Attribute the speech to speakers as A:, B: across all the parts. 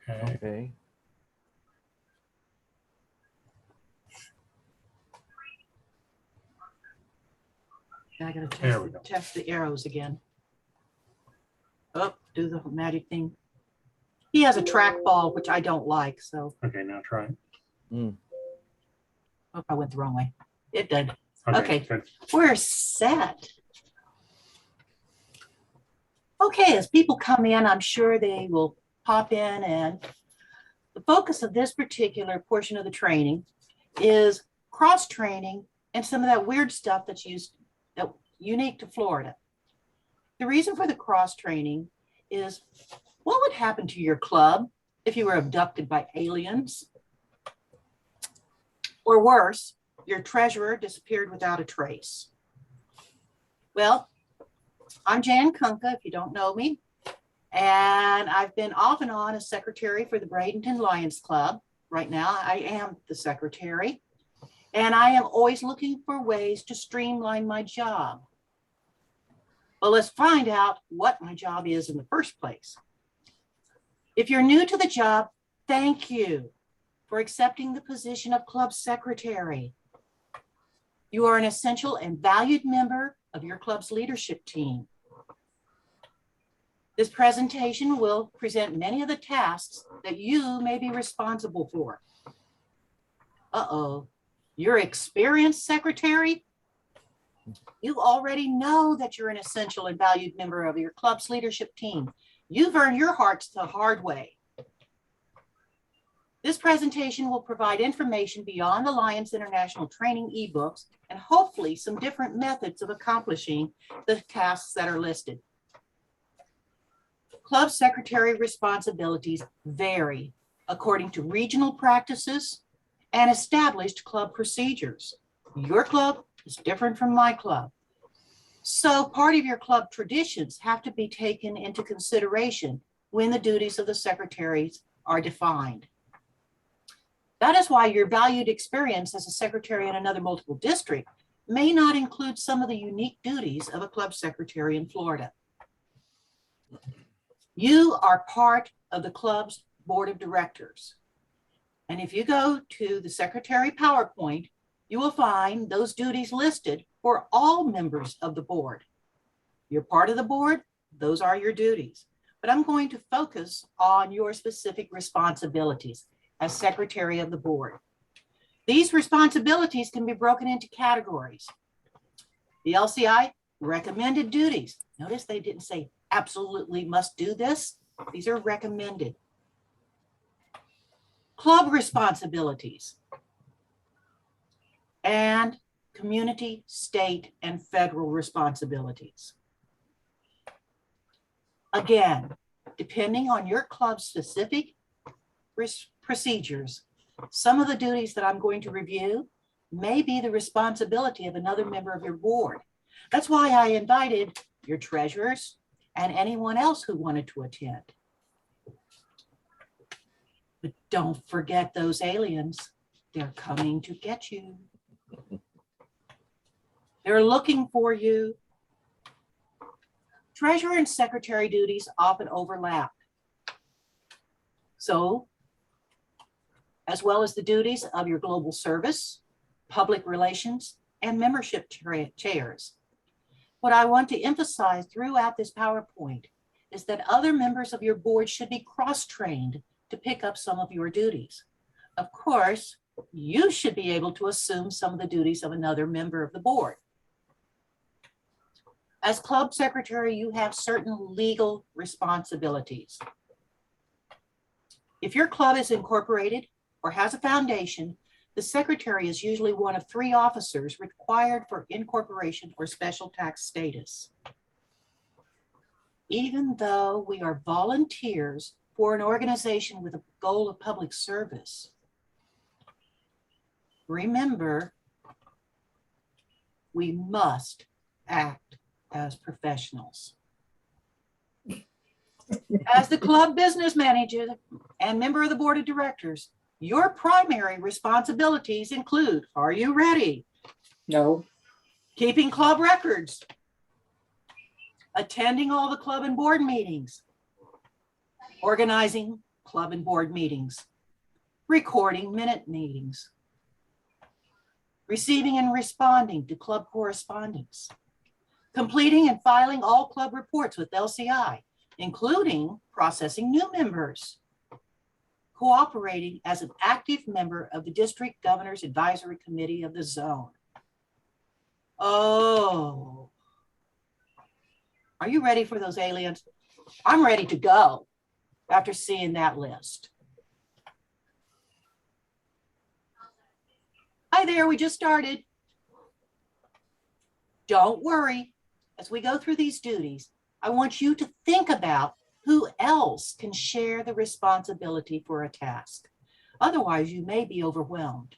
A: Okay.
B: I gotta
C: There we go.
B: test the arrows again. Oh, do the magic thing. He has a trackball, which I don't like, so
C: Okay, now try it.
B: oh, I went the wrong way. It did.
C: Okay,
B: Okay.
C: good.
B: We're set. Okay, as people come in, I'm sure they will pop in, and the focus of this particular portion of the training is cross-training and some of that weird stuff that's unique to Florida. The reason for the cross-training is what would happen to your club if you were abducted by aliens? Or worse, your treasurer disappeared without a trace. Well, I'm Jan Kunka, if you don't know me, and I've been off and on as secretary for the Bradenton Lions Club. Right now, I am the secretary, and I am always looking for ways to streamline my job. Well, let's find out what my job is in the first place. If you're new to the job, thank you for accepting the position of club secretary. You are an essential and valued member of your club's leadership team. This presentation will present many of the tasks that you may be responsible for. Uh-oh, your experienced secretary? You already know that you're an essential and valued member of your club's leadership team. You've earned your hearts the hard way. This presentation will provide information beyond the Lions International Training ebooks and hopefully some different methods of accomplishing the tasks that are listed. Club secretary responsibilities vary according to regional practices and established club procedures. Your club is different from my club. So part of your club traditions have to be taken into consideration when the duties of the secretaries are defined. That is why your valued experience as a secretary in another multiple district may not include some of the unique duties of a club secretary in Florida. You are part of the club's board of directors. And if you go to the secretary PowerPoint, you will find those duties listed for all members of the board. You're part of the board, those are your duties. But I'm going to focus on your specific responsibilities as secretary of the board. These responsibilities can be broken into categories. The LCI recommended duties. Notice they didn't say absolutely must do this. These are recommended. Club responsibilities and community, state, and federal responsibilities. Again, depending on your club's specific procedures, some of the duties that I'm going to review may be the responsibility of another member of your board. That's why I invited your treasurers and anyone else who wanted to attend. But don't forget those aliens. They're coming to get you. They're looking for you. Treasurer and secretary duties often overlap. So, as well as the duties of your global service, public relations, and membership chairs. What I want to emphasize throughout this PowerPoint is that other members of your board should be cross-trained to pick up some of your duties. Of course, you should be able to assume some of the duties of another member of the board. As club secretary, you have certain legal responsibilities. If your club is incorporated or has a foundation, the secretary is usually one of 3 officers required for incorporation or special tax status. Even though we are volunteers for an organization with a goal of public service, remember, we must act as professionals. As the club business manager and member of the board of directors, your primary responsibilities include, are you ready?
D: No.
B: Keeping club records, attending all the club and board meetings, organizing club and board meetings, recording minute meetings, receiving and responding to club correspondence, completing and filing all club reports with LCI, including processing new members, cooperating as an active member of the District Governor's Advisory Committee of the zone. Oh, are you ready for those aliens? I'm ready to go after seeing that list. Hi there, we just started. Don't worry, as we go through these duties, I want you to think about who else can share the responsibility for a task. Otherwise, you may be overwhelmed.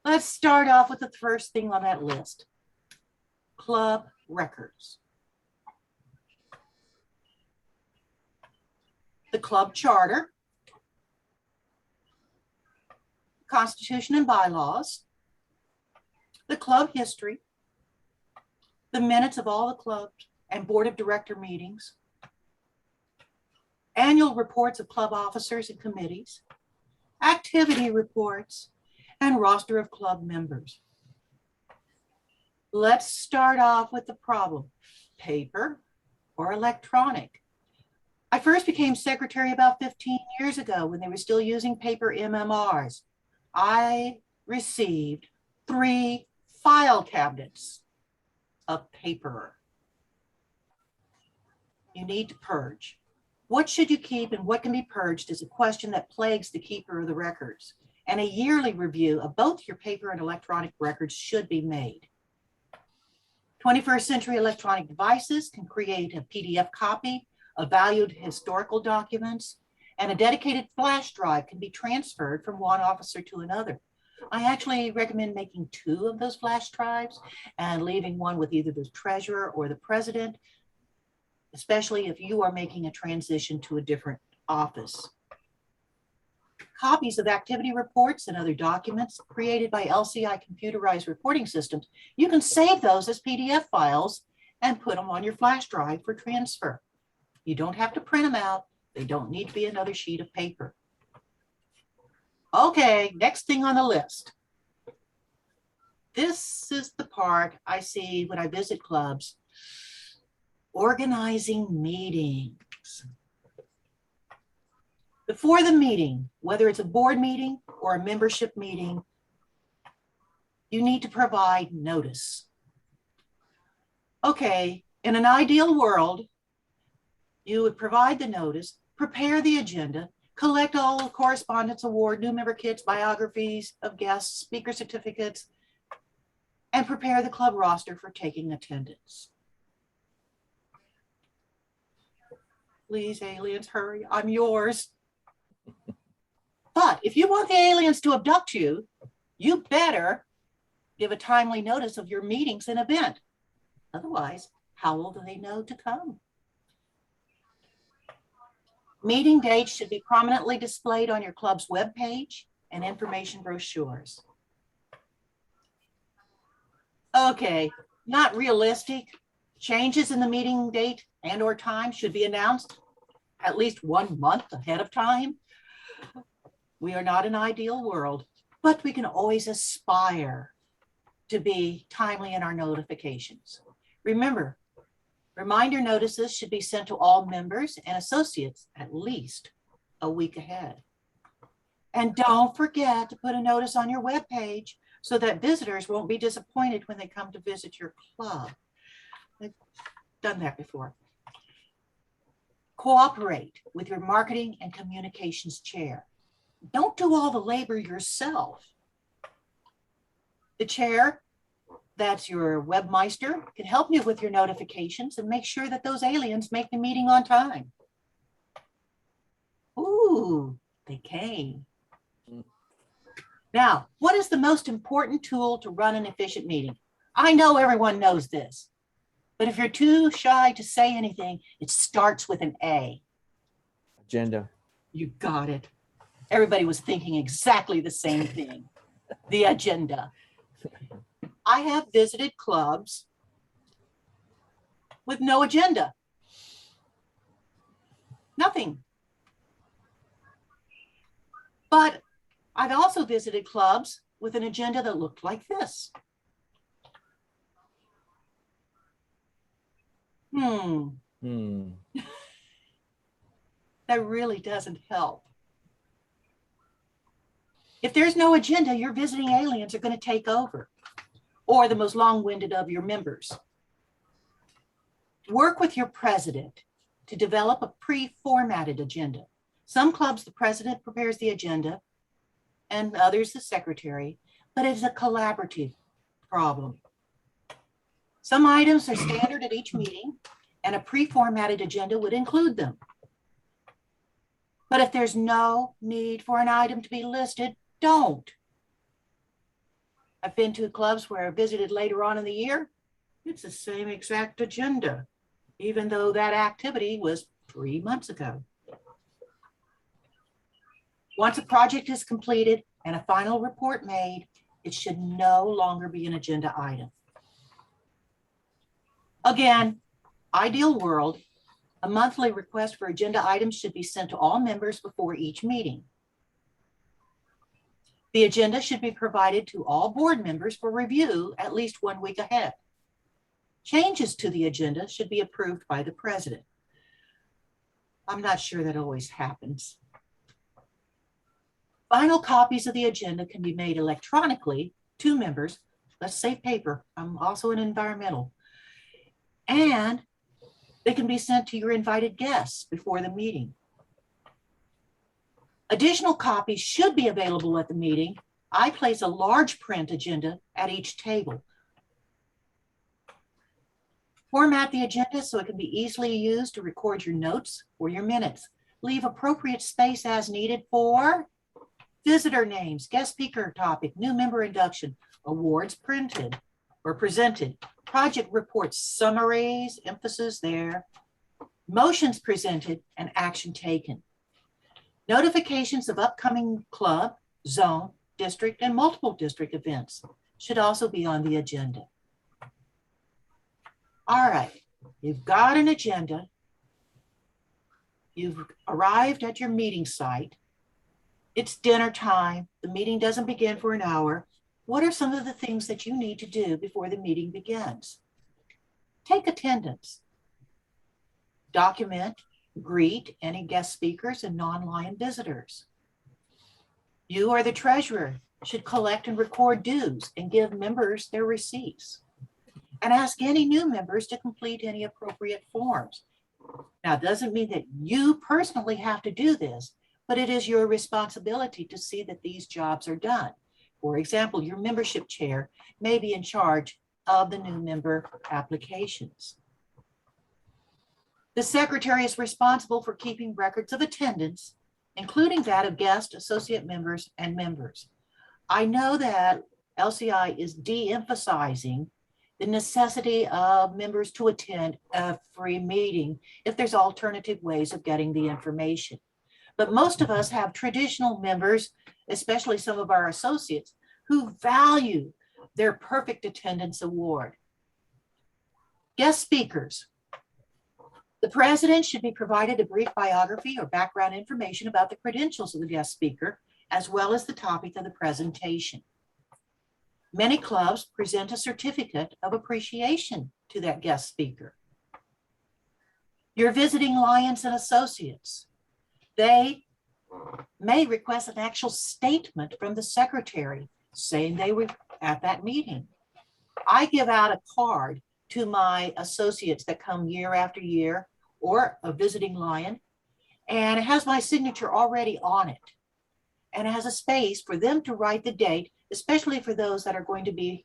B: Let's start off with the first thing on that list, club records. The club charter, Constitution and bylaws, the club history, the minutes of all the clubs and board of director meetings, annual reports of club officers and committees, activity reports, and roster of club members. Let's start off with the problem, paper or electronic. I first became secretary about 15 years ago when they were still using paper MMRs. I received 3 file cabinets of paper. You need to purge. What should you keep and what can be purged is a question that plagues the keeper of the records. And a yearly review of both your paper and electronic records should be made. 21st century electronic devices can create a PDF copy of valued historical documents, and a dedicated flash drive can be transferred from one officer to another. I actually recommend making 2 of those flash drives and leaving one with either the treasurer or the president, especially if you are making a transition to a different office. Copies of activity reports and other documents created by LCI computerized reporting systems, you can save those as PDF files and put them on your flash drive for transfer. You don't have to print them out. They don't need to be another sheet of paper. Okay, next thing on the list. This is the part I see when I visit clubs. Organizing meetings. Before the meeting, whether it's a board meeting or a membership meeting, you need to provide notice. Okay, in an ideal world, you would provide the notice, prepare the agenda, collect all the correspondence, award, new member kits, biographies of guests, speaker certificates, and prepare the club roster for taking attendance. Please, aliens, hurry, I'm yours. But if you want the aliens to abduct you, you better give a timely notice of your meetings and event. Otherwise, how will they know to come? Meeting dates should be prominently displayed on your club's webpage and information brochures. Okay, not realistic. Changes in the meeting date and or time should be announced at least 1 month ahead of time. We are not an ideal world, but we can always aspire to be timely in our notifications. Remember, reminder notices should be sent to all members and associates at least a week ahead. And don't forget to put a notice on your webpage so that visitors won't be disappointed when they come to visit your club. I've done that before. Cooperate with your marketing and communications chair. Don't do all the labor yourself. The chair, that's your webmeister, can help you with your notifications and make sure that those aliens make the meeting on time. Ooh, they came. Now, what is the most important tool to run an efficient meeting? I know everyone knows this, but if you're too shy to say anything, it starts with an A.
A: Agenda.
B: You got it. Everybody was thinking exactly the same thing. The agenda. I have visited clubs with no agenda. Nothing. But I've also visited clubs with an agenda that looked like this. That really doesn't help. If there's no agenda, your visiting aliens are going to take over, or the most long-winded of your members. Work with your president to develop a pre-formatted agenda. Some clubs, the president prepares the agenda, and others, the secretary, but it's a collaborative problem. Some items are standard at each meeting, and a pre-formatted agenda would include them. But if there's no need for an item to be listed, don't. I've been to clubs where I visited later on in the year. It's the same exact agenda, even though that activity was 3 months ago. Once a project is completed and a final report made, it should no longer be an agenda item. Again, ideal world, a monthly request for agenda items should be sent to all members before each meeting. The agenda should be provided to all board members for review at least 1 week ahead. Changes to the agenda should be approved by the president. I'm not sure that always happens. Final copies of the agenda can be made electronically to members. Let's save paper. I'm also an environmental. And they can be sent to your invited guests before the meeting. Additional copies should be available at the meeting. I place a large print agenda at each table. Format the agenda so it can be easily used to record your notes or your minutes. Leave appropriate space as needed for visitor names, guest speaker topic, new member induction, awards printed or presented, project reports, summaries, emphasis there, motions presented, and action taken. Notifications of upcoming club, zone, district, and multiple district events should also be on the agenda. All right, you've got an agenda. You've arrived at your meeting site. It's dinner time. The meeting doesn't begin for an hour. What are some of the things that you need to do before the meeting begins? Take attendance. Document, greet any guest speakers and non-Lion visitors. You or the treasurer should collect and record dues and give members their receipts. And ask any new members to complete any appropriate forms. Now, it doesn't mean that you personally have to do this, but it is your responsibility to see that these jobs are done. For example, your membership chair may be in charge of the new member applications. The secretary is responsible for keeping records of attendance, including that of guest, associate members, and members. I know that LCI is de-emphasizing the necessity of members to attend every meeting if there's alternative ways of getting the information. But most of us have traditional members, especially some of our associates, who value their perfect attendance award. Guest speakers. The president should be provided a brief biography or background information about the credentials of the guest speaker, as well as the topic of the presentation. Many clubs present a certificate of appreciation to that guest speaker. Your visiting Lions and associates, they may request an actual statement from the secretary saying they were at that meeting. I give out a card to my associates that come year after year, or a visiting Lion, and it has my signature already on it. And it has a space for them to write the date, especially for those that are going to be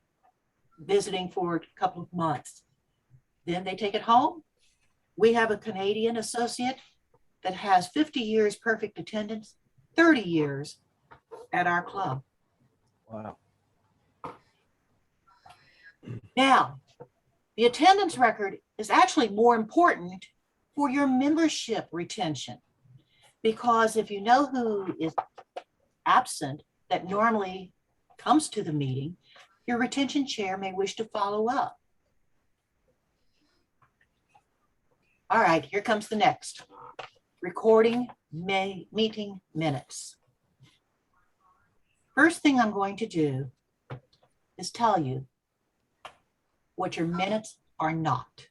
B: visiting for a couple of months. Then they take it home. We have a Canadian associate that has 50 years perfect attendance, 30 years at our club.
A: Wow.
B: Now, the attendance record is actually more important for your membership retention, because if you know who is absent that normally comes to the meeting, your retention chair may wish to follow up. All right, here comes the next. Recording meeting minutes. First thing I'm going to do is tell you what your minutes are not.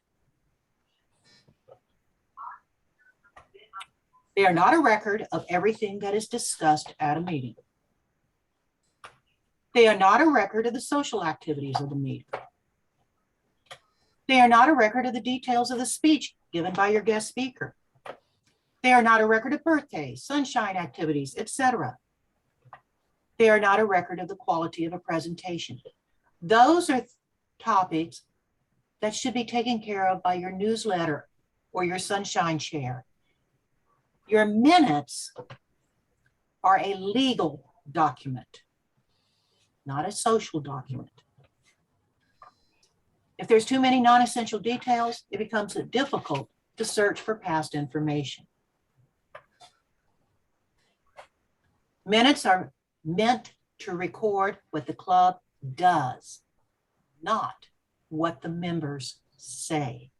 B: They are not a record of everything that is discussed at a meeting. They are not a record of the social activities of the meeting. They are not a record of the details of the speech given by your guest speaker. They are not a record of birthdays, sunshine activities, etc. They are not a record of the quality of a presentation. Those are topics that should be taken care of by your newsletter or your sunshine share. Your minutes are a legal document, not a social document. If there's too many non-essential details, it becomes difficult to search for past information. Minutes are meant to record what the club does, not what the members say.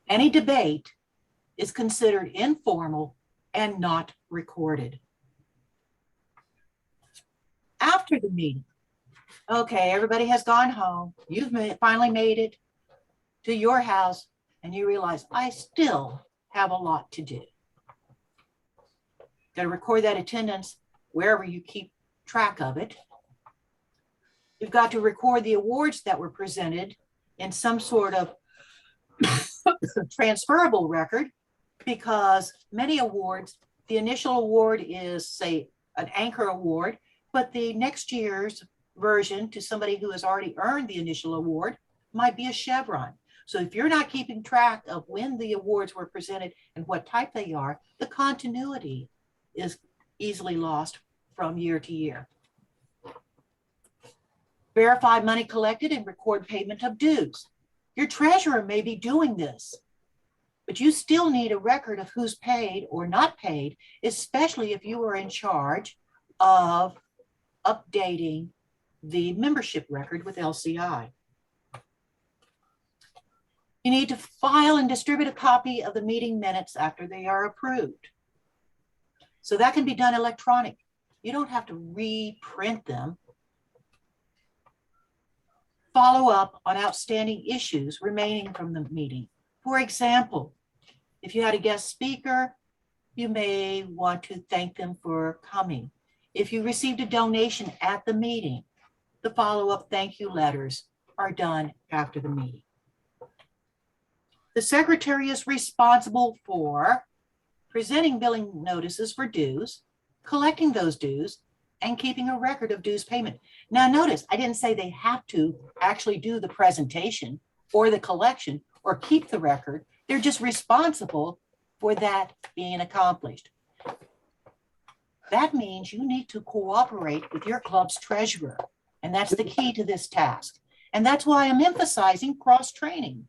B: Any debate is considered informal and not recorded. After the meeting, okay, everybody has gone home. You've finally made it to your house and you realize, I still have a lot to do. Got to record that attendance wherever you keep track of it. You've got to record the awards that were presented in some sort of transferable record, because many awards, the initial award is, say, an anchor award, but the next year's version to somebody who has already earned the initial award might be a chevron. So if you're not keeping track of when the awards were presented and what type they are, the continuity is easily lost from year to year. Verify money collected and record payment of dues. Your treasurer may be doing this, but you still need a record of who's paid or not paid, especially if you are in charge of updating the membership record with LCI. You need to file and distribute a copy of the meeting minutes after they are approved. So that can be done electronic. You don't have to reprint them. Follow up on outstanding issues remaining from the meeting. For example, if you had a guest speaker, you may want to thank them for coming. If you received a donation at the meeting, the follow-up thank you letters are done after the meeting. The secretary is responsible for presenting billing notices for dues, collecting those dues, and keeping a record of dues payment. Now notice, I didn't say they have to actually do the presentation or the collection or keep the record. They're just responsible for that being accomplished. That means you need to cooperate with your club's treasurer, and that's the key to this task. And that's why I'm emphasizing cross-training.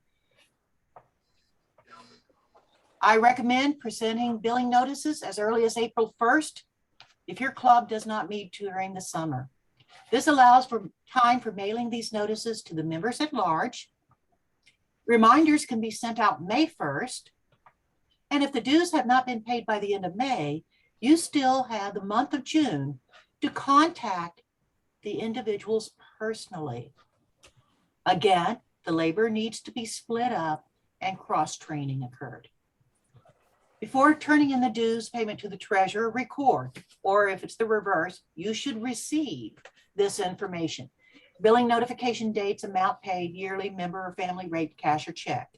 B: I recommend presenting billing notices as early as April 1st if your club does not meet during the summer. This allows for time for mailing these notices to the members at large. Reminders can be sent out May 1st. And if the dues have not been paid by the end of May, you still have the month of June to contact the individuals personally. Again, the labor needs to be split up and cross-training occurred. Before turning in the dues payment to the treasurer, record, or if it's the reverse, you should receive this information. Billing notification dates, amount paid, yearly, member or family rate, cash or check.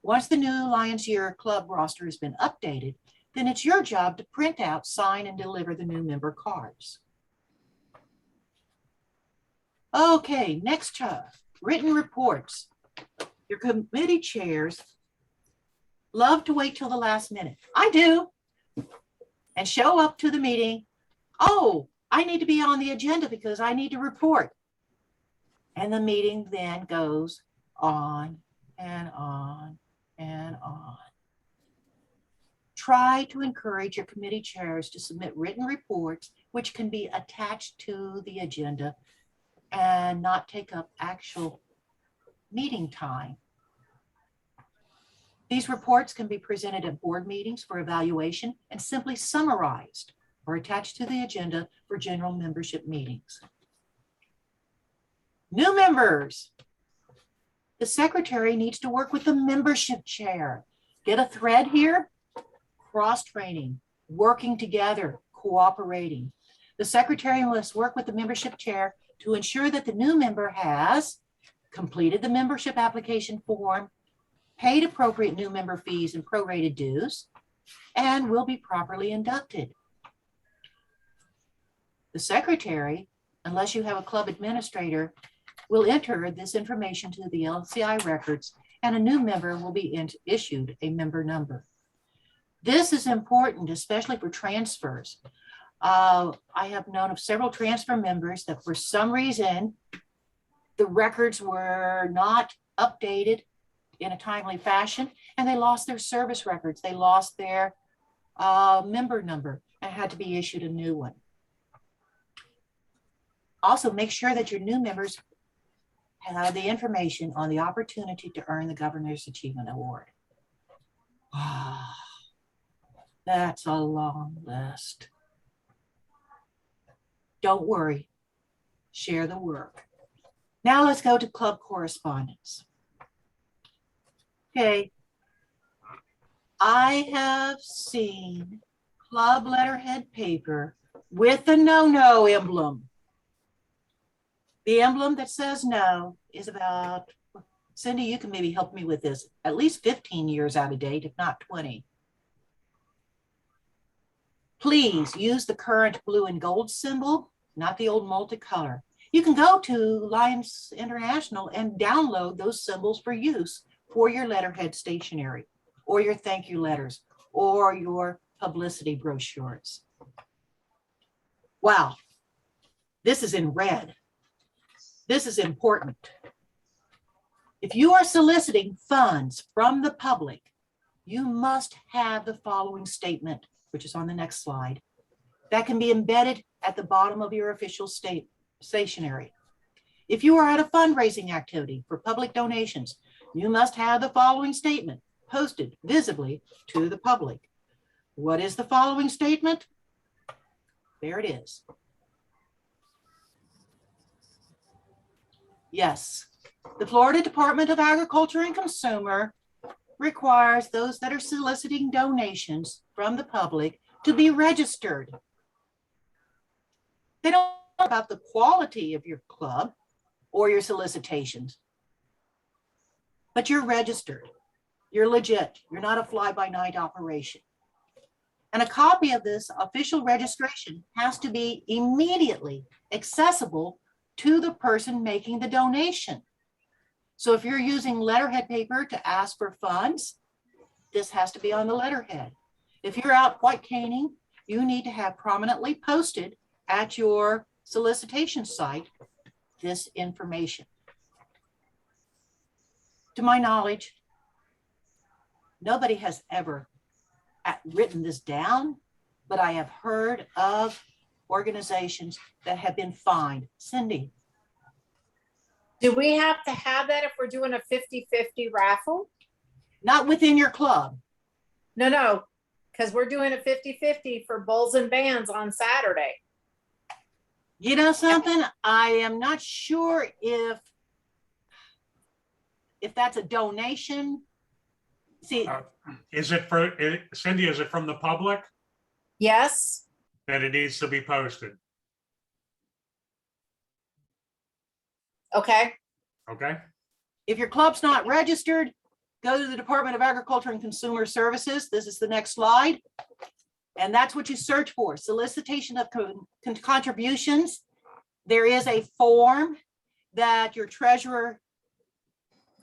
B: Once the new Lions Year Club roster has been updated, then it's your job to print out, sign, and deliver the new member cards. Okay, next, written reports. Your committee chairs love to wait till the last minute. I do. And show up to the meeting. Oh, I need to be on the agenda because I need to report. And the meeting then goes on and on and on. Try to encourage your committee chairs to submit written reports which can be attached to the agenda and not take up actual meeting time. These reports can be presented at board meetings for evaluation and simply summarized or attached to the agenda for general membership meetings. New members. The secretary needs to work with the membership chair. Get a thread here, cross-training, working together, cooperating. The secretary must work with the membership chair to ensure that the new member has completed the membership application form, paid appropriate new member fees and prorated dues, and will be properly inducted. The secretary, unless you have a club administrator, will enter this information to the LCI records, and a new member will be issued a member number. This is important, especially for transfers. I have known of several transfer members that for some reason, the records were not updated in a timely fashion, and they lost their service records. They lost their member number and had to be issued a new one. Also, make sure that your new members have the information on the opportunity to earn the Governor's Achievement Award. That's a long list. Don't worry, share the work. Now let's go to club correspondence. Okay, I have seen club letterhead paper with the no emblem. The emblem that says no is about, Cindy, you can maybe help me with this, at least 15 years out of date, if not 20. Please use the current blue and gold symbol, not the old multicolor. You can go to Lions International and download those symbols for use for your letterhead stationery, or your thank you letters, or your publicity brochures. Wow, this is in red. This is important. If you are soliciting funds from the public, you must have the following statement, which is on the next slide, that can be embedded at the bottom of your official stationery. If you are at a fundraising activity for public donations, you must have the following statement posted visibly to the public. What is the following statement? There it is. Yes, the Florida Department of Agriculture and Consumer requires those that are soliciting donations from the public to be registered. They don't know about the quality of your club or your solicitations, but you're registered. You're legit. You're not a fly-by-night operation. And a copy of this official registration has to be immediately accessible to the person making the donation. So if you're using letterhead paper to ask for funds, this has to be on the letterhead. If you're out white caning, you need to have prominently posted at your solicitation site this information. To my knowledge, nobody has ever written this down, but I have heard of organizations that have been fined. Cindy.
C: Do we have to have that if we're doing a 50-50 raffle?
B: Not within your club.
C: No, because we're doing a 50-50 for bowls and bands on Saturday.
B: You know something? I am not sure if that's a donation. See,
D: Is it for, Cindy, is it from the public?
C: Yes.
D: Then it needs to be posted,
C: Okay.
D: okay?
B: if your club's not registered, go to the Department of Agriculture and Consumer Services. This is the next slide. And that's what you search for, solicitation of contributions. There is a form that your treasurer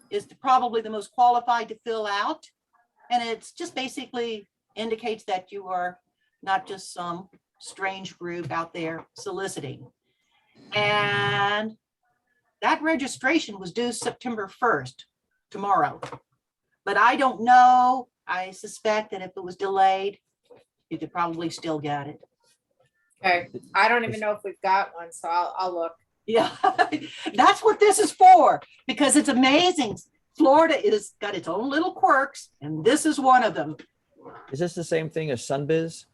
B: is probably the most qualified to fill out. And it's just basically indicates that you are not just some strange group out there soliciting. And that registration was due September 1st, tomorrow. But I don't know. I suspect that if it was delayed, you could probably still get it.
C: Okay. I don't even know if we've got one, so I'll look.
B: Yeah, that's what this is for, because it's amazing. Florida is got its own little quirks, and this is one of them.
A: Is this the same thing as Sunbiz?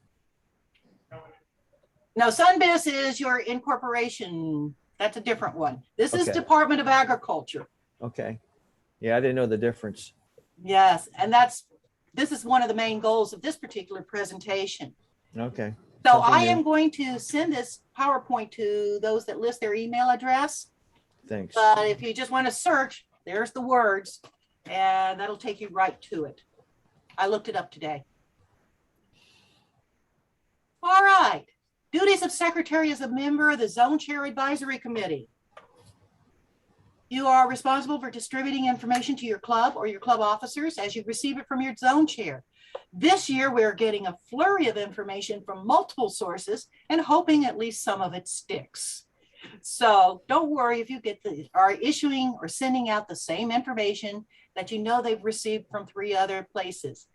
B: No, Sunbiz is your incorporation. That's a different one. This is
A: Okay.
B: Department of Agriculture.
A: Okay. Yeah, I didn't know the difference.
B: Yes, and this is one of the main goals of this particular presentation.
A: Okay.
B: So
A: Something
B: I
A: new.
B: am going to send this PowerPoint to those that list their email address.
A: Thanks.
B: But if you just want to search, there's the words, and that'll take you right to it. I looked it up today. All right. Duties of secretary as a member of the Zone Chair Advisory Committee. You are responsible for distributing information to your club or your club officers as you receive it from your zone chair. This year, we're getting a flurry of information from multiple sources and hoping at least some of it sticks. So don't worry if you are issuing or sending out the same information that you know they've received from 3 other places.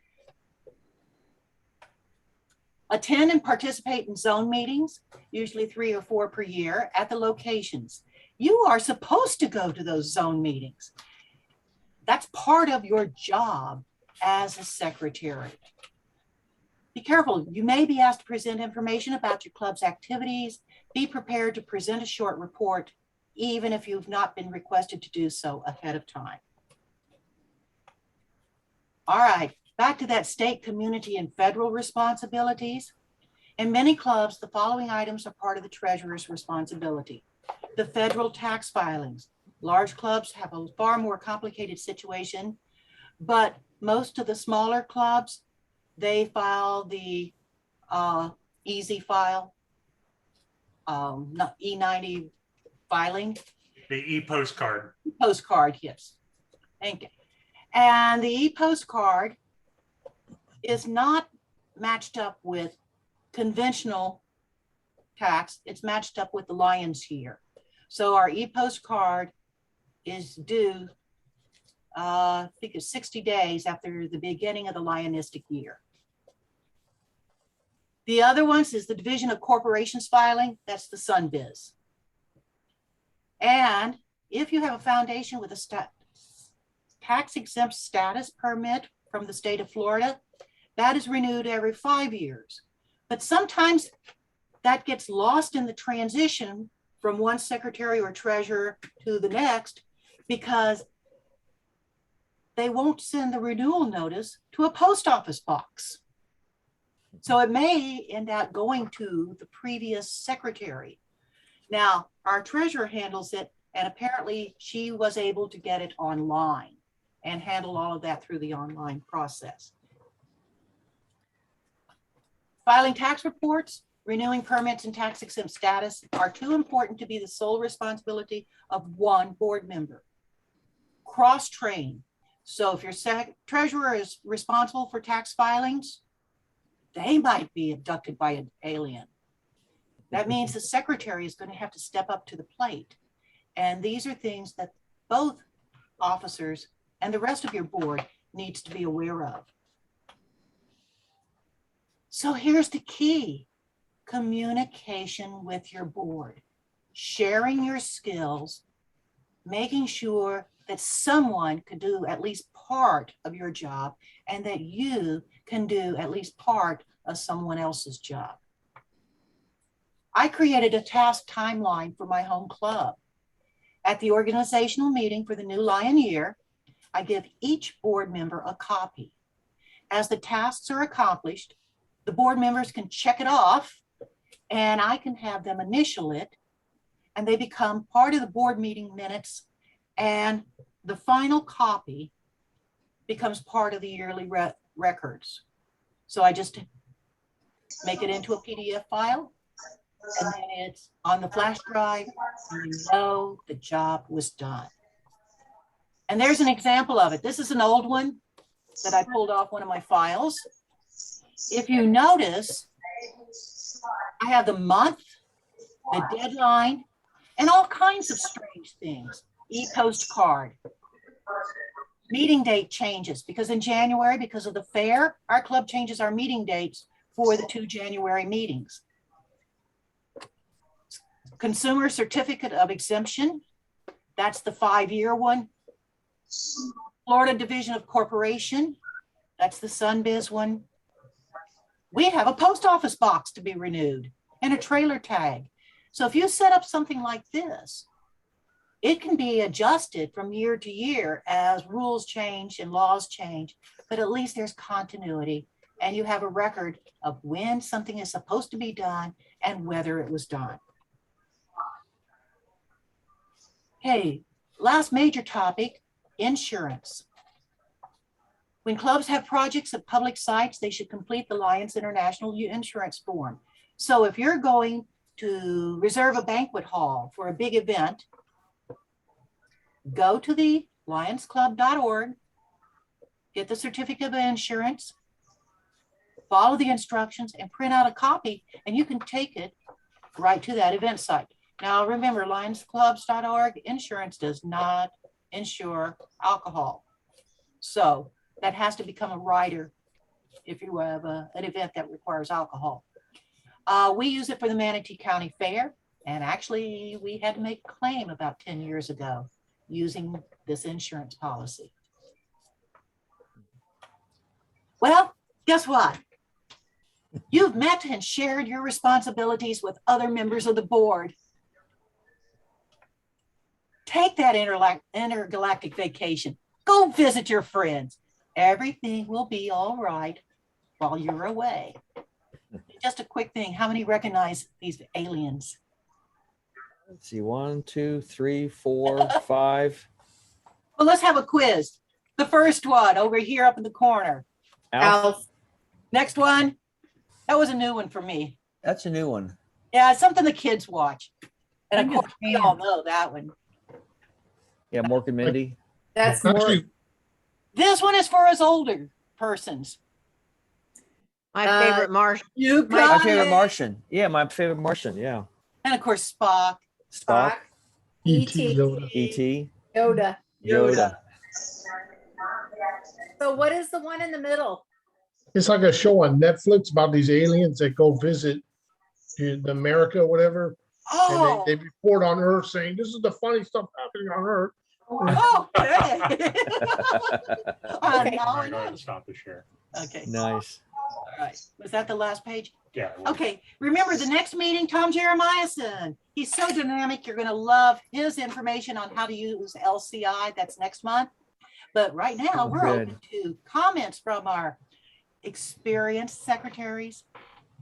B: Attend and participate in zone meetings, usually 3 or 4 per year at the locations. You are supposed to go to those zone meetings. That's part of your job as a secretary. Be careful. You may be asked to present information about your club's activities. Be prepared to present a short report, even if you've not been requested to do so ahead of time. All right, back to that state, community, and federal responsibilities. In many clubs, the following items are part of the treasurer's responsibility. The federal tax filings. Large clubs have a far more complicated situation, but most of the smaller clubs, they file the easy file, not E90 filing.
D: The e-postcard.
B: Postcard, yes. Thank you. And the e-postcard is not matched up with conventional tax. It's matched up with the Lions year. So our e-postcard is due, I think it's 60 days after the beginning of the Lionistic year. The other ones is the Division of Corporations filing. That's the Sunbiz. And if you have a foundation with a tax exempt status permit from the state of Florida, that is renewed every 5 years. But sometimes that gets lost in the transition from one secretary or treasurer to the next because they won't send the renewal notice to a post office box. So it may end up going to the previous secretary. Now, our treasurer handles it, and apparently she was able to get it online and handle all of that through the online process. Filing tax reports, renewing permits, and tax exempt status are too important to be the sole responsibility of one board member. Cross-train. So if your treasurer is responsible for tax filings, they might be abducted by an alien. That means the secretary is going to have to step up to the plate. And these are things that both officers and the rest of your board needs to be aware of. So here's the key: communication with your board, sharing your skills, making sure that someone can do at least part of your job and that you can do at least part of someone else's job. I created a task timeline for my home club. At the organizational meeting for the new Lion year, I give each board member a copy. As the tasks are accomplished, the board members can check it off and I can have them initial it, and they become part of the board meeting minutes, and the final copy becomes part of the yearly records. So I just make it into a PDF file, and then it's on the flash drive, and you know the job was done. And there's an example of it. This is an old one that I pulled off one of my files. If you notice, I have the month, the deadline, and all kinds of strange things. E-postcard. Meeting date changes because in January, because of the fair, our club changes our meeting dates for the 2 January meetings. Consumer certificate of exemption. That's the 5-year one. Florida Division of Corporation, that's the Sunbiz one. We have a post office box to be renewed and a trailer tag. So if you set up something like this, it can be adjusted from year to year as rules change and laws change, but at least there's continuity and you have a record of when something is supposed to be done and whether it was done. Hey, last major topic, insurance. When clubs have projects at public sites, they should complete the Lions International insurance form. So if you're going to reserve a banquet hall for a big event, go to the lionsclub.org, get the certificate of insurance, follow the instructions and print out a copy, and you can take it right to that event site. Now remember, lionsclubs.org, insurance does not insure alcohol. So that has to become a rider if you have an event that requires alcohol. We use it for the Manatee County Fair, and actually we had to make a claim about 10 years ago using this insurance policy. Well, guess what? You've met and shared your responsibilities with other members of the board. Take that intergalactic vacation. Go visit your friends. Everything will be all right while you're away. Just a quick thing. How many recognize these aliens?
A: Let's see, 1, 2, 3, 4, 5.
B: Well, let's have a quiz. The first one over here up in the corner.
A: Alf,
C: Alf.
B: Next one. That was a new one for me.
A: that's a new one.
B: Yeah, it's something the kids watch. And of
E: I'm
B: course,
E: just
B: we all know that one.
A: Yeah, Mork and Mindy.
C: That's more,
E: Actually,
B: This one is for us older persons.
F: My
C: Uh,
F: favorite Martian.
B: You
A: My
B: got
A: favorite
B: it.
A: Martian. Yeah, my favorite Martian. Yeah.
B: And of course, Spock.
A: Spock,
E: E.T. Yoda.
A: E.T.,
C: Yoda.
A: Yoda.
C: So what is the one in the middle?
E: It's like a show on Netflix about these aliens that go visit the America or whatever.
B: Oh,
E: And they report on Earth saying, this is the funny stuff happening on Earth.
B: oh, okay.
C: Okay.
B: Now
D: All
B: I
D: right, go ahead
B: know.
D: and stop the share.
B: Okay,
A: Nice.
B: all right. Was that the last page?
D: Yeah.
B: Okay, remember the next meeting, Tom Jeremiahson. He's so dynamic. You're going to love his information on how to use LCI. That's next month. But right now,
A: Oh,
B: we're
A: good.
B: open to comments from our experienced secretaries,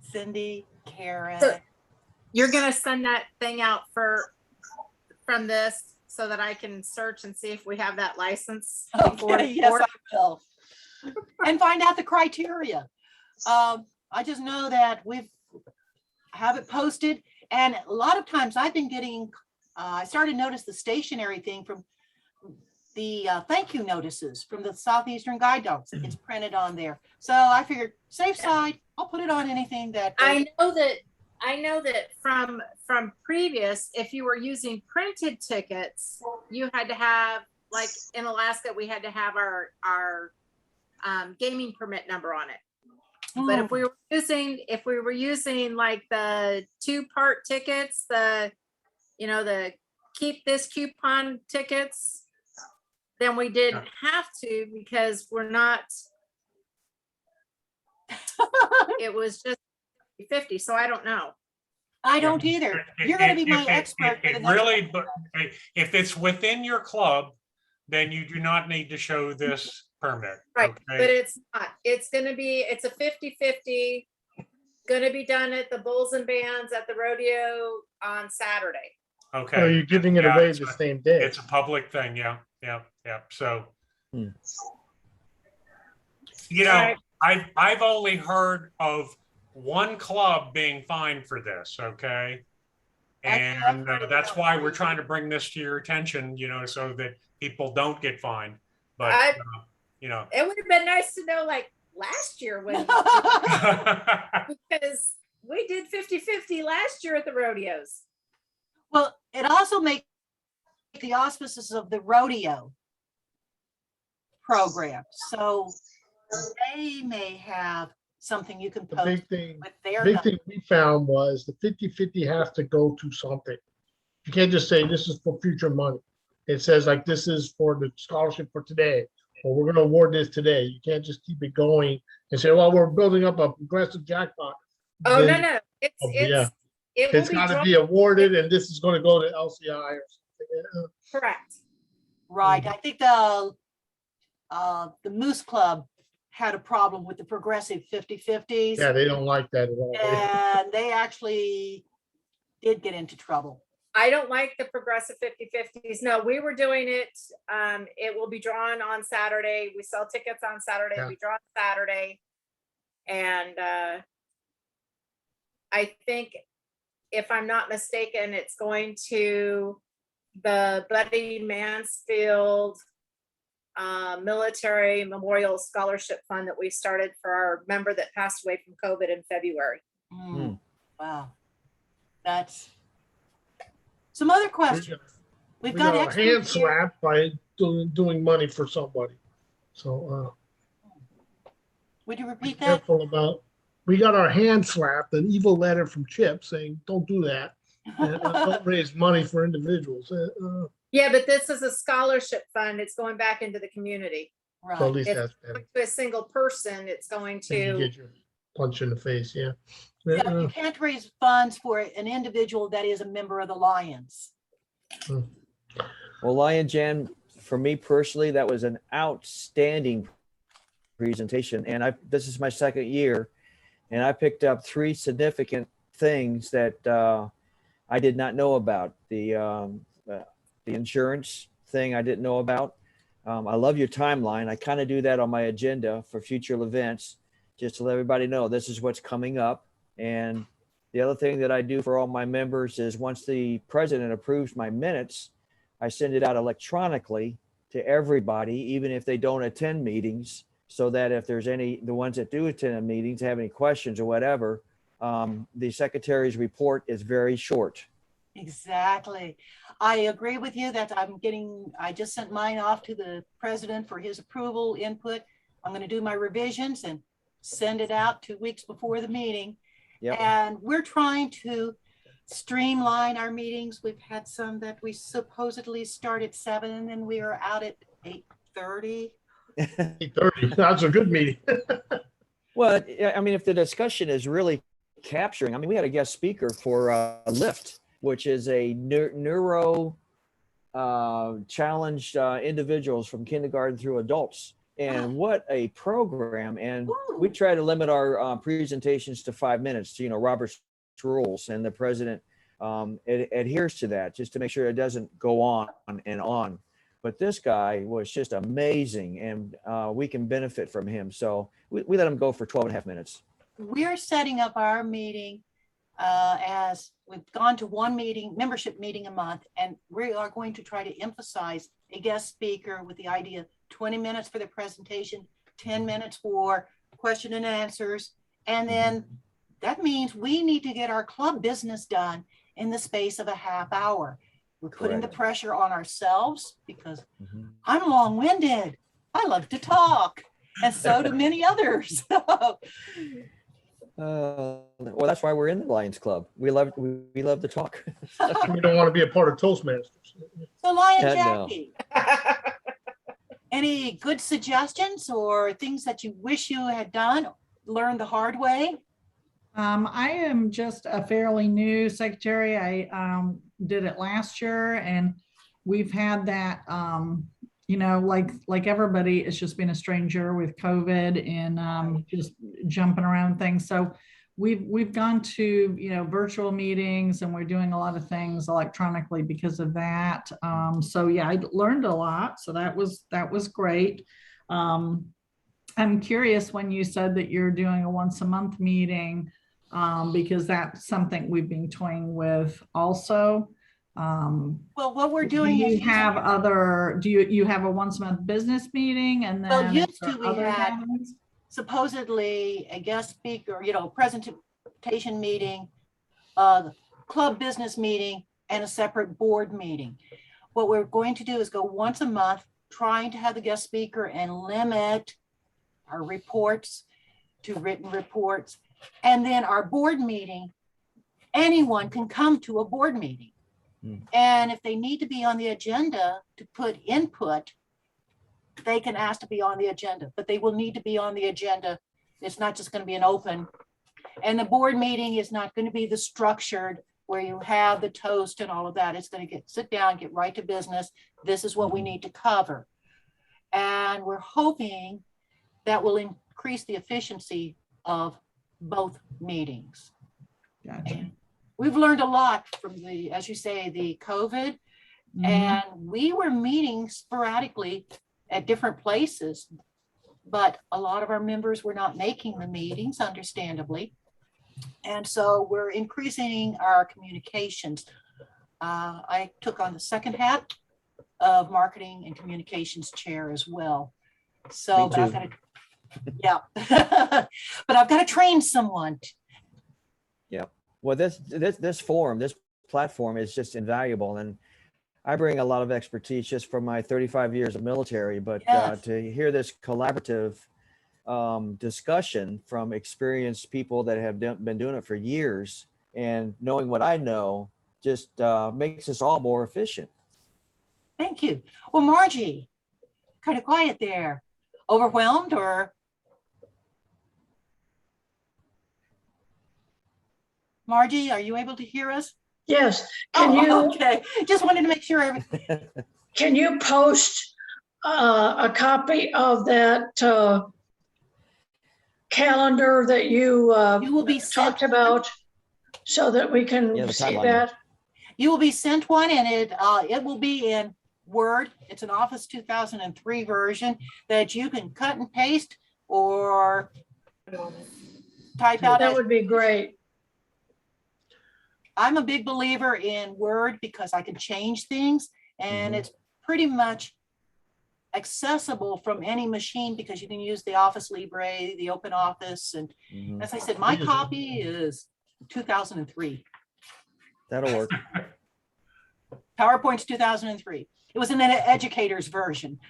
B: Cindy, Karen.
C: So- You're gonna send that thing out from this so that I can search and see if we have that license. before
B: Okay,
C: the
B: yes,
C: board?
B: I will. And find out the criteria. I just know that we've have it posted, and a lot of times I've been getting, I started to notice the stationary thing from the thank you notices from the Southeastern Guide Dogs. It's printed on there. So I figured, safe side, I'll put it on anything that.
C: I know that from previous, if you were using printed tickets, you had to have, like in Alaska, we had to have our gaming permit number on it. But if we were using like the 2-part tickets, the keep this coupon tickets, then we didn't have to because we're not, it was just 50. So I don't know.
B: I don't either. You're going to be my expert. for the next
D: Really,
B: one.
D: but if it's within your club, then you do not need to show this permit.
C: Right, but
D: okay?
C: it's not. It's a 50-50, gonna be done at the Bulls and Bands at the rodeo on Saturday.
D: Okay.
E: So you're giving it
D: Yeah,
E: away
D: it's
E: the
D: a-
E: same day.
D: It's a public thing, yeah. So,
A: Hmm.
D: you know,
C: Right.
D: I've only heard of one club being fined for this, okay?
B: Actually, I've
D: And
B: heard
D: that's
B: about
D: why
B: that.
D: we're trying to bring this to your attention, so that people don't get fined. But,
C: I-
D: you know.
C: It would have been nice to know like last year when, because we did 50-50 last year at the rodeos.
B: Well, it also makes the auspices of the rodeo program. So they may have something you can
E: The
B: post
E: big thing,
B: with their
E: big
B: number.
E: thing we found was the 50-50 has to go to something. You can't just say this is for future money. It says like this is for the scholarship for today, or we're gonna award this today. You can't just keep it going and say, well, we're building up a progressive jackpot.
C: Oh, no,
E: Then
C: no, it's,
E: Oh, yeah.
C: it will
E: It's
C: be
E: gotta
C: drawn,
E: be awarded and this is gonna go to LCI or something.
C: correct.
B: Right, I think the Moose Club had a problem with the progressive 50/50s.
E: Yeah, they don't like that at all.
B: And they actually did get into trouble.
C: I don't like the progressive 50/50s. No, we were doing it. It will be drawn on Saturday. We sell tickets on Saturday.
E: Yeah.
C: We draw on Saturday. And I think, if I'm not mistaken, it's going to the Buddy Mansfield Military Memorial Scholarship Fund that we started for our member that passed away from COVID in February.
B: Mm, Wow. That's some other questions. We've
E: We
B: got
E: got our hand
B: experts here.
E: slapped by doing money for somebody. So
B: Would you
E: be
B: repeat that?
E: careful about, we got our hand slapped, an evil letter from Chip saying, don't do that. And don't raise money for individuals.
C: Yeah, but this is a scholarship fund. It's going back into the community.
E: So at
B: Right.
E: least
C: If-
E: that's better.
C: To a single person, it's going
E: Then you
C: to,
E: get your punch in the face, yeah.
B: Yeah, you can't raise funds for an individual that is a member of the Lions.
A: Well, Lion Jan, for me personally, that was an outstanding presentation. And this is my second year, and I picked up 3 significant things that I did not know about. The insurance thing I didn't know about. I love your timeline. I kind of do that on my agenda for future events, just to let everybody know this is what's coming up. And the other thing that I do for all my members is, once the president approves my minutes, I send it out electronically to everybody, even if they don't attend meetings, so that if there's the ones that do attend meetings have any questions or whatever, the secretary's report is very short.
B: Exactly. I agree with you that I just sent mine off to the president for his approval input. I'm going to do my revisions and send it out 2 weeks before the meeting.
A: Yep.
B: And we're trying to streamline our meetings. We've had some that we supposedly start at 7 and then we are out at 8:30.
E: 8:30, that's a good meeting.
A: Well, I mean, if the discussion is really capturing, I mean, we had a guest speaker for LIFT, which is a neuro challenged individuals from kindergarten through adults. And what a program. And we try to limit our presentations to 5 minutes, to, Robert's rules, and the president adheres to that, just to make sure it doesn't go on and on. But this guy was just amazing, and we can benefit from him. So we let him go for 12 and a half minutes.
B: We're setting up our meeting as we've gone to one membership meeting a month, and we are going to try to emphasize a guest speaker with the idea 20 minutes for the presentation, 10 minutes for question and answers. And then that means we need to get our club business done in the space of a half hour. We're putting the
A: Correct.
B: pressure on ourselves because
A: Mhm.
B: I'm long-winded. I love to talk, and so do many others.
A: Well, that's why we're in the Lions Club. We love to talk.
E: We don't want to be a part of Toastmasters.
B: So Lion
A: No.
B: Jackie, any good suggestions or things that you wish you had done, learned the hard way?
G: I am just a fairly new secretary. I did it last year, and we've had that, like everybody, it's just been a stranger with COVID and just jumping around things. So we've gone to, virtual meetings, and we're doing a lot of things electronically because of that. So yeah, I learned a lot. So that was great. I'm curious when you said that you're doing a once a month meeting, because that's something we've been toying with also.
B: Well, what we're
G: Do
B: doing
G: you
B: is
G: have do you have a once a month business meeting, and then
B: Well, used
G: is there
B: to we
G: other
B: had-
G: gatherings?
B: supposedly a guest speaker, presentation meeting, club business meeting, and a separate board meeting. What we're going to do is go once a month, trying to have the guest speaker and limit our reports to written reports. And then our board meeting, anyone can come to a board meeting.
A: Hmm.
B: And if they need to be on the agenda to put input, they can ask to be on the agenda, but they will need to be on the agenda. It's not just going to be an open. And the board meeting is not going to be the structured where you have the toast and all of that. It's going to sit down, get right to business. This is what we need to cover. And we're hoping that will increase the efficiency of both meetings.
G: Gotcha.
B: We've learned a lot from the, as you say, the COVID,
G: Mhm.
B: and we were meeting sporadically at different places, but a lot of our members were not making the meetings, understandably. And so we're increasing our communications. I took on the second hat of marketing and communications chair as well. So,
A: Me
B: but I've
A: too.
B: got to, yeah, but I've got to train someone.
A: Well, this forum, this platform is just invaluable, and I bring a lot of expertise just from my 35 years of military. But
B: Yes.
A: to hear this collaborative discussion from experienced people that have been doing it for years, and knowing what I know, just makes us all more efficient.
B: Thank you. Well, Margie, kind of quiet there. Overwhelmed or? Margie, are you able to hear us?
H: Yes, can you,
B: Okay, just wanted to make sure.
H: can you post a copy of that calendar that you
B: You will be sent,
H: talked about so that we
A: Yeah,
H: can
A: the
H: see
A: timeline.
H: that?
B: you will be sent one, and it will be in Word. It's an Office 2003 version that you can cut and paste or type out.
H: That would be great.
B: I'm a big believer in Word because I can change things, and
A: Mhm.
B: it's pretty much accessible from any machine because you can use the Office Libre, the Open Office. And
A: Mhm.
B: as I said, my copy is 2003.
A: That'll work.
B: PowerPoint's 2003. It was an educator's version.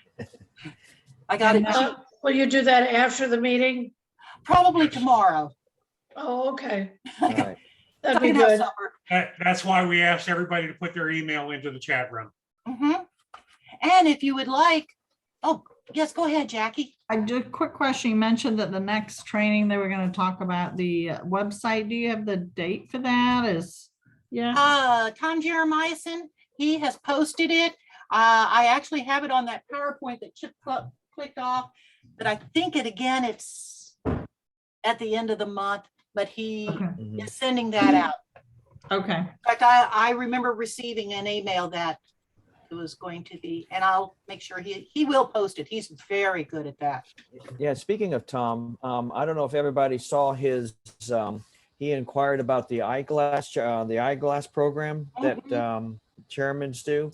B: I got it
G: And
H: Will you do that after the meeting?
B: probably tomorrow.
H: Oh, okay.
A: All right.
H: That'd
B: I
H: be
B: can have
H: good.
B: supper.
D: That's why we asked everybody to put their email into the chat room.
B: Mhm. And if you would like, oh, yes, go ahead, Jackie.
G: I do a quick question. You mentioned that the next training they were going to talk about the website. Do you have the date for that?
B: Tom Jeremiahson, he has posted it. I actually have it on that PowerPoint that Chip clicked off, but I think it's at the end of the month, but he
G: Okay.
A: Mhm.
B: is sending that out.
G: Okay.
B: In fact, I remember receiving an email that it was going to be, and I'll make sure he will post it. He's very good at that.
A: Yeah, speaking of Tom, I don't know if everybody saw his, he inquired about the eyeglass program that chairmans do.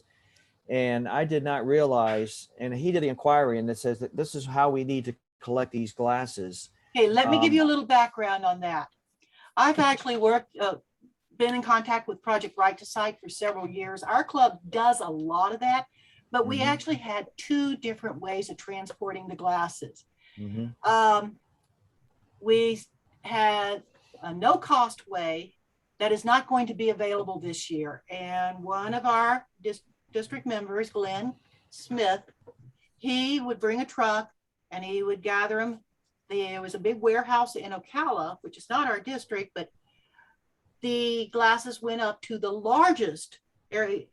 A: And I did not realize, and he did the inquiry, and it says that this is how we need to collect these glasses.
B: Okay, let me give you a little background on that. I've actually been in contact with Project Right to Sight for several years. Our club does a lot of that, but we
A: Mhm.
B: actually had two different ways of transporting the glasses.
A: Mhm.
B: We had a no-cost way that is not going to be available this year. And one of our district members, Glenn Smith, he would bring a truck and he would gather them. There was a big warehouse in Ocala, which is not our district, but the glasses went up to the largest area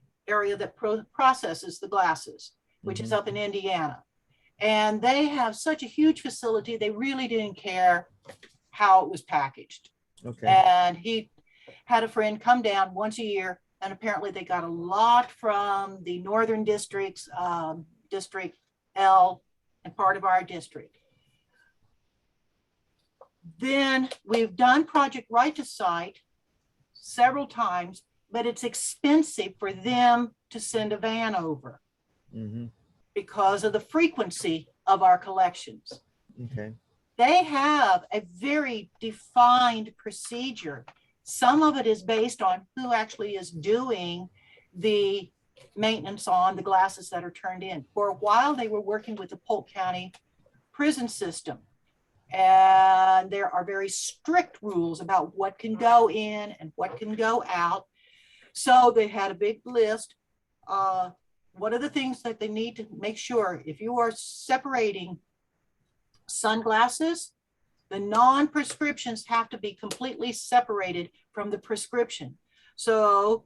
B: that processes the glasses, which is up in Indiana. And they have such a huge facility, they really didn't care how it was packaged.
A: Okay.
B: And he had a friend come down once a year, and apparently they got a lot from the northern districts, District L, and part of our district. Then we've done Project Right to Sight several times, but it's expensive for them to send a van over
A: Mhm.
B: because of the frequency of our collections.
A: Okay.
B: They have a very defined procedure. Some of it is based on who actually is doing the maintenance on the glasses that are turned in. For a while, they were working with the Polk County prison system. And there are very strict rules about what can go in and what can go out. So they had a big list. one of the things that they need to make sure, if you are separating sunglasses, the non-prescriptions have to be completely separated from the prescription. So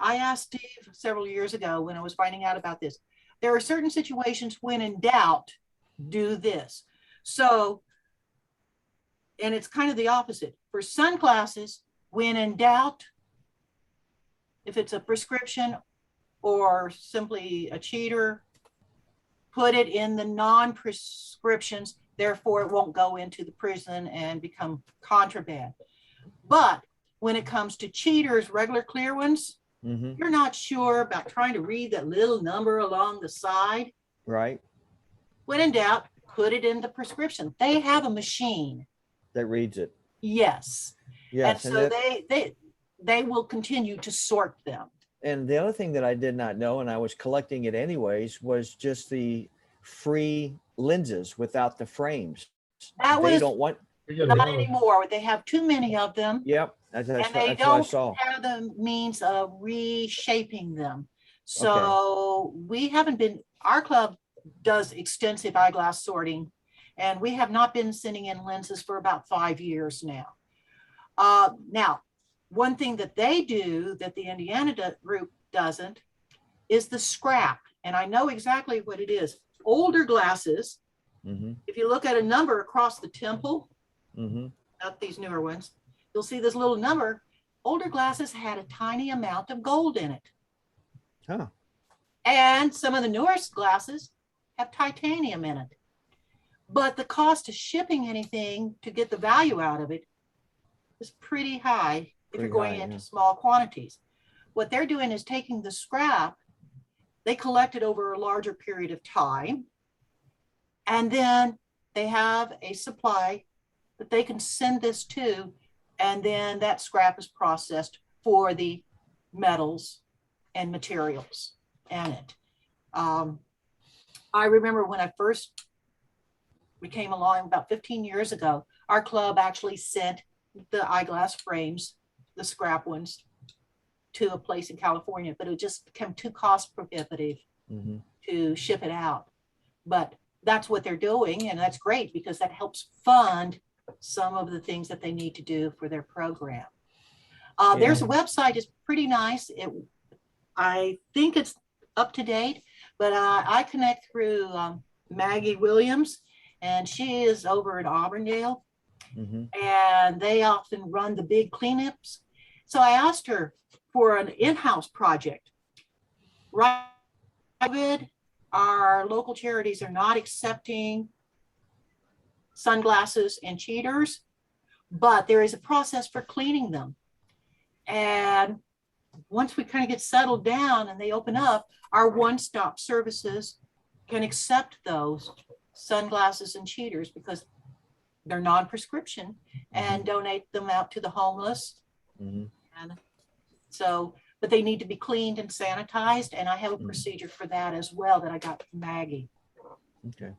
B: I asked Steve several years ago when I was finding out about this. There are certain situations when in doubt, do this. So, and it's kind of the opposite. For sunglasses, when in doubt, if it's a prescription or simply a cheater, put it in the non-prescriptions, therefore it won't go into the prison and become contraband. But when it comes to cheaters, regular clear ones,
A: Mm-hmm.
B: you're not sure about trying to read that little number along the side.
A: Right.
B: When in doubt, put it in the prescription. They have a machine.
A: That reads it.
B: Yes.
A: Yes.
B: And so they will continue to sort them.
A: And the other thing that I did not know, and I was collecting it anyways, was just the free lenses without the frames.
B: That
A: They
B: was
A: don't want.
E: We got
B: not
E: another-
B: anymore. They have too many of them.
A: Yep. That's
B: And
A: what
B: they
A: I
B: don't
A: saw.
B: have the means of reshaping them. So we haven't been, our club does extensive eyeglass sorting, and we have not been sending in lenses for about 5 years now. Now, one thing that they do that the Indiana group doesn't is the scrap. And I know exactly what it is. Older glasses,
A: Mm-hmm.
B: if you look at a number across the temple,
A: Mm-hmm.
B: not these newer ones, you'll see this little number. Older glasses had a tiny amount of gold in it.
A: Huh.
B: And some of the newest glasses have titanium in it. But the cost of shipping anything to get the value out of it is pretty high if you're
A: Pretty
B: going
A: high,
B: into
A: yeah.
B: small quantities. What they're doing is taking the scrap, they collect it over a larger period of time, and then they have a supply that they can send this to, and then that scrap is processed for the metals and materials in it. I remember when we came along about 15 years ago, our club actually sent the eyeglass frames, the scrap ones, to a place in California, but it just became too cost prohibitive
A: Mm-hmm.
B: to ship it out. But that's what they're doing, and that's great because that helps fund some of the things that they need to do for their program. There's a website, it's pretty nice. I think it's up to date, but I connect through Maggie Williams, and she is over at Auburndale,
A: Mm-hmm.
B: and they often run the big cleanups. So I asked her for an in-house project. Right, our local charities are not accepting sunglasses and cheaters, but there is a process for cleaning them. And once we kind of get settled down and they open up, our one-stop services can accept those sunglasses and cheaters because they're non-prescription and donate them out to the homeless.
A: Mm-hmm.
B: And so, but they need to be cleaned and sanitized. And I have a
A: Mhm.
B: procedure for that as well that I got from Maggie.
A: Okay.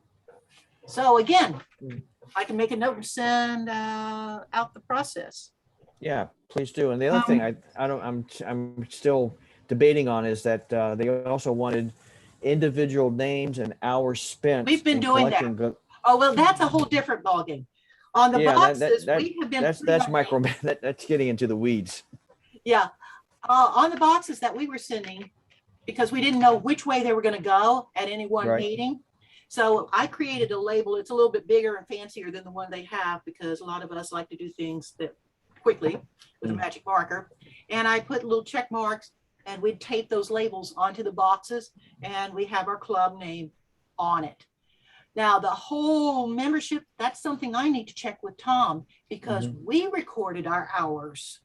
B: So again,
A: Mm.
B: I can make a note and send out the process.
A: Yeah, please do. And the other thing I'm still debating on is that they also wanted individual names and hours spent.
B: We've been
A: in
B: doing that.
A: collecting
B: Oh, well, that's a whole different ballgame. On the
A: Yeah,
B: boxes, we have been.
A: That's
B: pretty much-
A: micro. That's getting into the weeds.
B: Yeah, on the boxes that we were sending, because we didn't know which way they were gonna go at any one
A: Right.
B: meeting. So I created a label. It's a little bit bigger and fancier than the one they have because a lot of us like to do things that quickly with a
A: Mm.
B: magic marker. And I put little check marks and we'd tape those labels onto the boxes and we have our club name on it. Now, the whole membership, that's something I need to check with Tom because we recorded our hours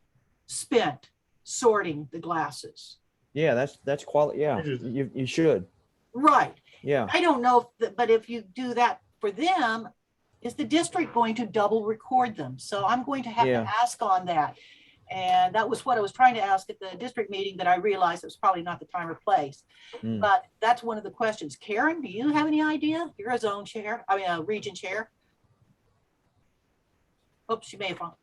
B: spent sorting the glasses.
A: Yeah, that's quality. Yeah,
E: Mhm.
A: you should.
B: Right.
A: Yeah.
B: I don't know, but if you do that for them, is the district going to double record them? So I'm going to have
A: Yeah.
B: to ask on that. And that was what I was trying to ask at the district meeting, that I realized it was probably not the time or place.
A: Mm.
B: But that's one of the questions. Karen, do you have any idea? You're a zone chair, a region chair. Oops, she may have gone.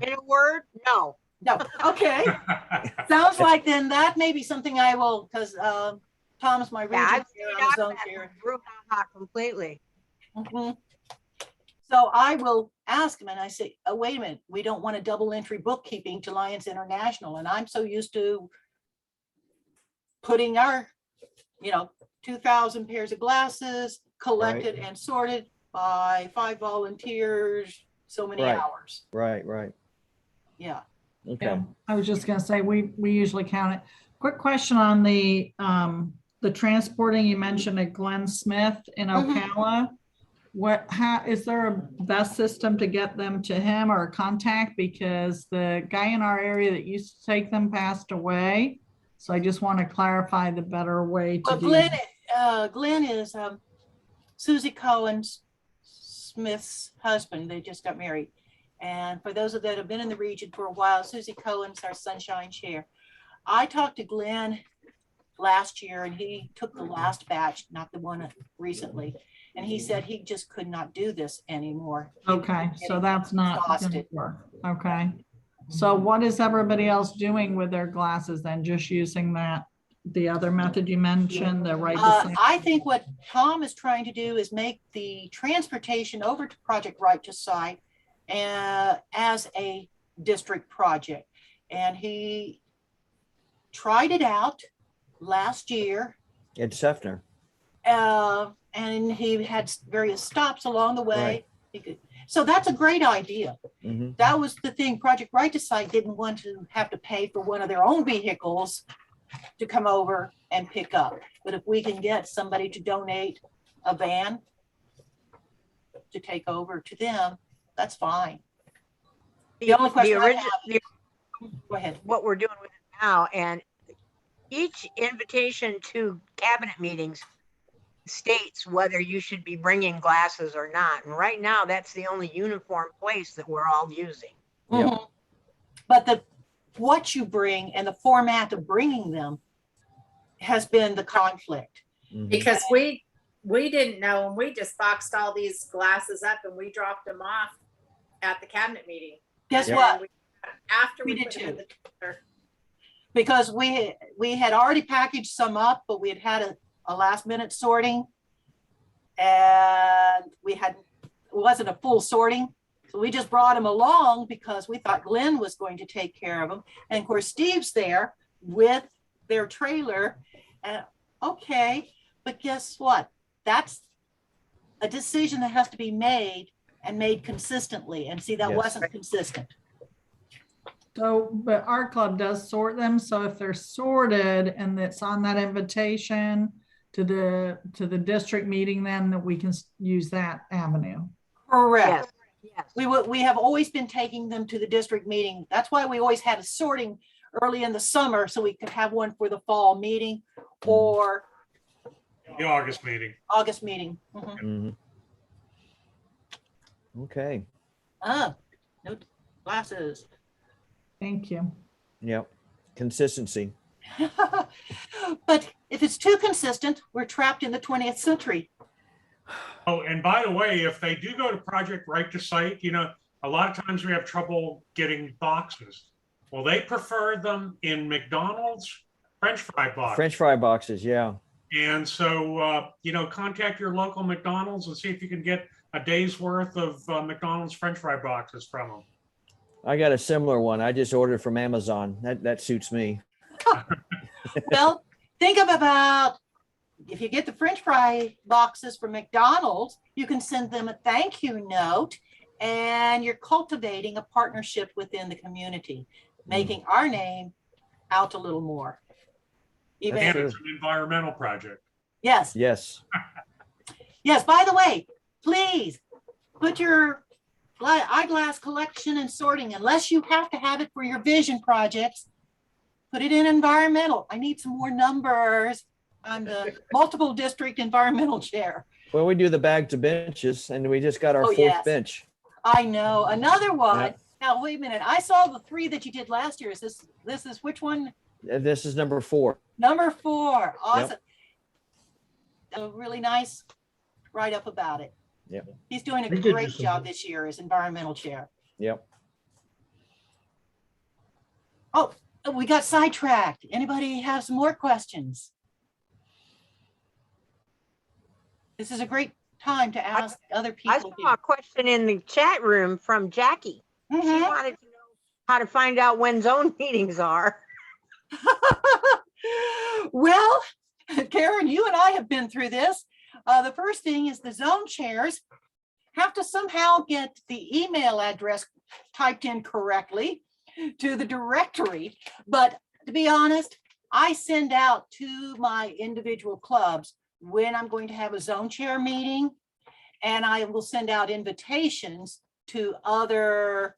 F: In a word, no.
B: No, okay. Sounds like then that may be something I will, because Tom's my region
F: Yeah, I've
B: chair
F: stayed
B: on
F: out
B: his
F: of
B: own
F: that
B: chair.
F: brouhaha completely.
B: Mhm. So I will ask him and I say, oh, wait a minute, we don't want a double entry bookkeeping to Lions International. And I'm so used to putting our, 2,000 pairs of glasses collected and sorted by 5 volunteers, so many
A: Right.
B: hours.
A: Right, right.
B: Yeah.
A: Okay.
G: Yeah, I was just gonna say, we usually count it. Quick question on the transporting, you mentioned at Glenn Smith in
B: Mhm.
G: Ocala. How, is there a best system to get them to him or a contact? Because the guy in our area that used to take them passed away. So I just want to clarify the better way to
B: Well,
G: do.
B: Glenn is Susie Collins Smith's husband. They just got married. And for those of that have been in the region for a while, Susie Collins, our Sunshine Chair. I talked to Glenn last year and he took the last batch, not the one recently. And he said he just could not do this anymore.
G: Okay, so that's not gonna
B: Exhausted.
G: work. Okay. So what is everybody else doing with their glasses then? Just using the other method you mentioned, the right to sign?
B: I think what Tom is trying to do is make the transportation over to Project Right to Sight as a district project. And he tried it out last year.
A: Ed Sefner.
B: And he had various stops along the way.
A: Right.
B: So that's a great idea.
A: Mhm.
B: That was the thing. Project Right to Sight didn't want to have to pay for one of their own vehicles to come over and pick up. But if we can get somebody to donate a van to take over to them, that's fine. The only question I have, go ahead.
F: What we're doing with it now, and each invitation to cabinet meetings states whether you should be bringing glasses or not. And right now, that's the only uniform place that we're all using.
A: Yep.
B: Mhm. But what you bring and the format of bringing them has been the conflict.
A: Mhm.
C: Because we didn't know, and we just boxed all these glasses up and we dropped them off at the cabinet meeting.
B: Guess
C: And
B: what?
C: After
B: We
C: we
B: did
C: put them in
B: too.
C: the trailer.
B: Because we had already packaged some up, but we had a last minute sorting. And it wasn't a full sorting. So we just brought them along because we thought Glenn was going to take care of them. And of course, Steve's there with their trailer. And okay, but guess what? That's a decision that has to be made and made consistently. And see, that
A: Yes.
B: wasn't consistent.
G: So, but our club does sort them. So if they're sorted and it's on that invitation to the district meeting, then that we can use that avenue.
B: Correct.
F: Yes.
B: We have always been taking them to the district meeting. That's why we always had a sorting early in the summer so we could have one for the fall meeting or
D: The August meeting.
B: August meeting. Mhm.
A: Mhm. Okay.
B: No glasses.
G: Thank you.
A: Yep. Consistency.
B: But if it's too consistent, we're trapped in the 20th century.
D: Oh, and by the way, if they do go to Project Right to Sight, a lot of times we have trouble getting boxes. Well, they prefer them in McDonald's French fry box.
A: French fry boxes. Yeah.
D: And so, contact your local McDonald's and see if you can get a day's worth of McDonald's French fry boxes from them.
A: I got a similar one. I just ordered from Amazon. That suits me.
B: Well, think about if you get the French fry boxes from McDonald's, you can send them a thank you note and you're cultivating a partnership within the community, making our name out a little more. Even
D: And
A: Sure.
D: it's an environmental project.
B: yes,
A: Yes.
B: yes. By the way, please put your eyeglass collection and sorting, unless you have to have it for your vision projects, put it in environmental. I need some more numbers. I'm the multiple district environmental chair.
A: Well, we do the bags of benches and we just got our
B: Oh,
A: fourth
B: yes.
A: bench.
B: I know. Another one.
A: Yep.
B: Now, wait a minute. I saw the 3 that you did last year. Is this is which one?
A: This is number 4.
B: Number 4. Awesome. Really nice write up about it.
A: Yep.
B: He's doing a
E: We did do
B: great
E: some-
B: job this year as environmental chair.
A: Yep.
B: Oh, we got sidetracked. Anybody have some more questions? This is a great time to ask other
F: I
B: people.
F: saw a question in the chat room from Jackie. She
B: Mhm.
F: wanted to know how to find out when zone meetings are.
B: Well, Karen, you and I have been through this. The first thing is the zone chairs have to somehow get the email address typed in correctly to the directory. But to be honest, I send out to my individual clubs when I'm going to have a zone chair meeting, and I will send out invitations to other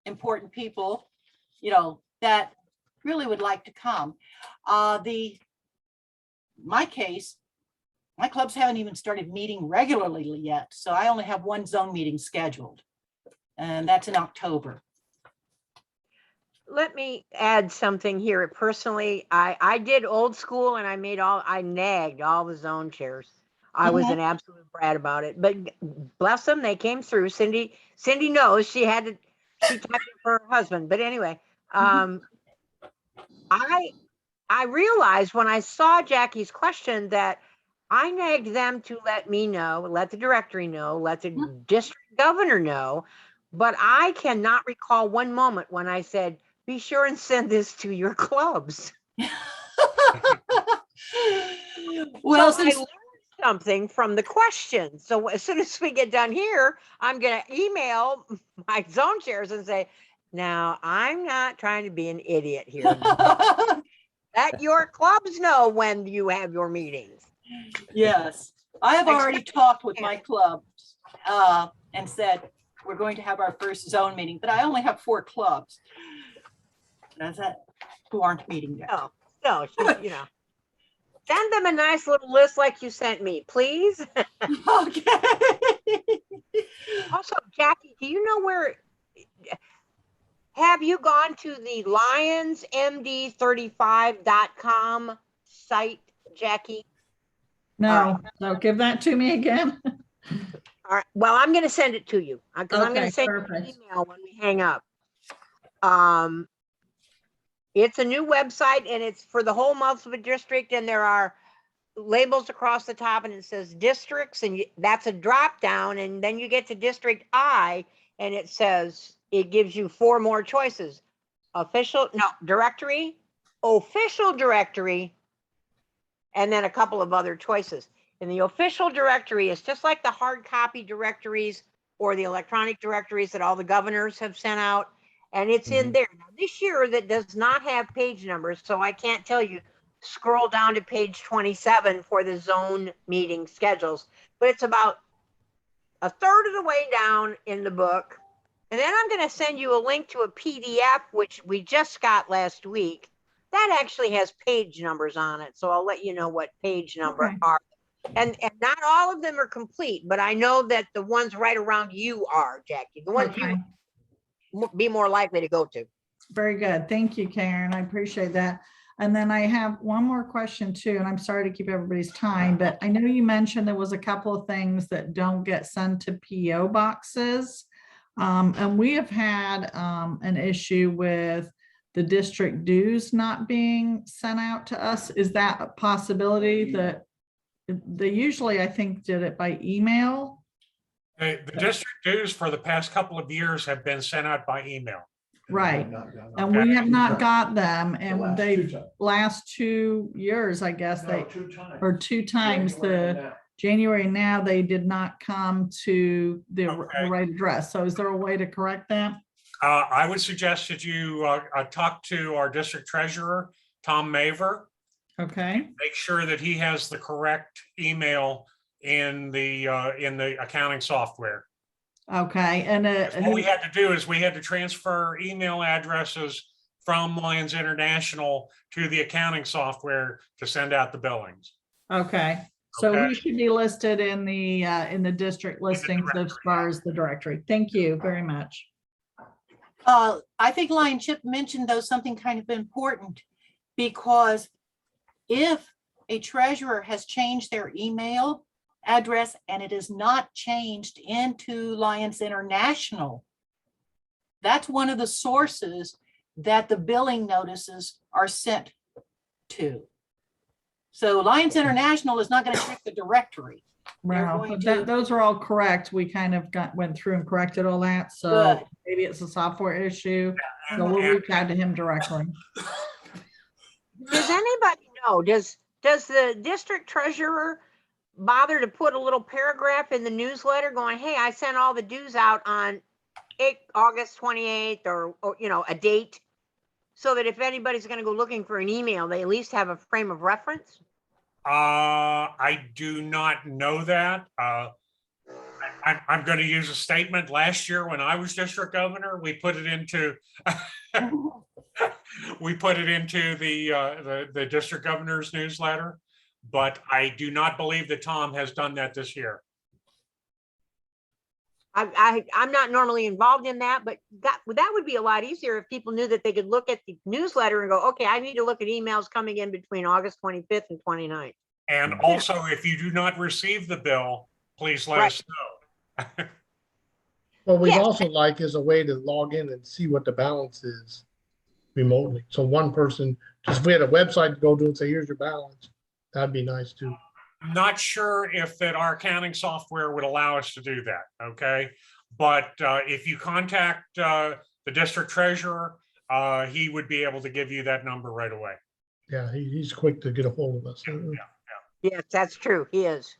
B: important people, that really would like to come. My case, my clubs haven't even started meeting regularly yet, so I only have one zone meeting scheduled, and that's in October.
F: Let me add something here. Personally, I did old school and I nagged all the zone chairs. I was an absolute brat about it, but bless them, they came through. Cindy knows she typed it for her husband. But anyway, I realized when I saw Jackie's question that I nagged them to let me know, let the directory know, let the district governor know, but I cannot recall one moment when I said, be sure and send this to your clubs.
B: Well,
F: So I learned something from the question. So as soon as we get done here, I'm going to email my zone chairs and say, now I'm not trying to be an idiot here. Let your clubs know when you have your meetings.
B: yes, I have already talked with my clubs and said, we're going to have our first zone meeting, but I only have 4 clubs. That's it, who aren't meeting yet.
F: No, send them a nice little list like you sent me, please.
B: Okay.
F: Also, Jackie, do you know have you gone to the lionsmd35.com site, Jackie?
G: No, so give that to me again.
F: All right. Well, I'm going to send it to you because I'm going
G: Okay,
F: to send you an
G: perfect.
F: email when we hang up. It's a new website and it's for the whole Musselman district, and there are labels across the top and it says districts, and that's a drop down, and then you get to District I and it gives you 4 more choices: directory, official directory, and then a couple of other choices. And the official directory is just like the hard copy directories or the electronic directories that all the governors have sent out. And it's in there. Now, this year that does not have page numbers, so I can't tell you. Scroll down to page 27 for the zone meeting schedules. But it's about a third of the way down in the book. And then I'm going to send you a link to a PDF, which we just got last week. That actually has page numbers on it. So I'll let you know what page number
G: Okay.
F: are. And not all of them are complete, but I know that the ones right around you are, Jackie. The ones
G: Okay.
F: you be more likely to go to.
G: Very good. Thank you, Karen. I appreciate that. And then I have one more question too, and I'm sorry to keep everybody's time, but I know you mentioned there was a couple of things that don't get sent to PO boxes. And we have had an issue with the district dues not being sent out to us. Is that a possibility that they usually, I think, did it by email?
D: The district dues for the past couple of years have been sent out by email.
G: Right. And we have not got them, and they last 2 years, I guess, or 2 times the January now, they did not come to the right address. So is there a way to correct that?
D: I would suggest that you talk to our district treasurer, Tom Maver.
G: Okay.
D: Make sure that he has the correct email in the accounting software.
G: Okay. And
D: What we had to do is we had to transfer email addresses from Lions International to the accounting software to send out the billings.
G: okay. So
D: Okay.
G: he should be listed in the district listings as far as the directory. Thank you very much.
B: I think Lion Chip mentioned though something kind of important, because if a treasurer has changed their email address and it is not changed into Lions International, that's one of the sources that the billing notices are sent to. So Lions International is not going to check the directory.
G: Wow,
B: going
G: but
B: to-
G: those are all correct. We kind of went through and corrected all that, so
B: Good.
G: maybe it's a software issue.
D: And-
G: So we'll
D: and-
G: reach out to him directly.
F: Does anybody know, does the district treasurer bother to put a little paragraph in the newsletter going, hey, I sent all the dues out on August 28th or, you know, a date? So that if anybody's gonna go looking for an email, they at least have a frame of reference?
D: I do not know that. I'm going to use a statement. Last year, when I was district governor, we put it into the district governor's newsletter. But I do not believe that Tom has done that this year.
F: I'm not normally involved in that, but that would be a lot easier if people knew that they could look at the newsletter and go, okay, I need to look at emails coming in between August 25th and 29th.
D: And also, if you do not receive the bill, please let us know.
E: What we'd
F: Yes.
E: also like is a way to log in and see what the balance is remotely. So one person, just if we had a website to go to and say, here's your balance, that'd be nice too.
D: I'm not sure if that our accounting software would allow us to do that, okay? But if you contact the district treasurer, he would be able to give you that number right away.
E: Yeah, he's quick to get a hold of us.
F: Yes, that's true. He is.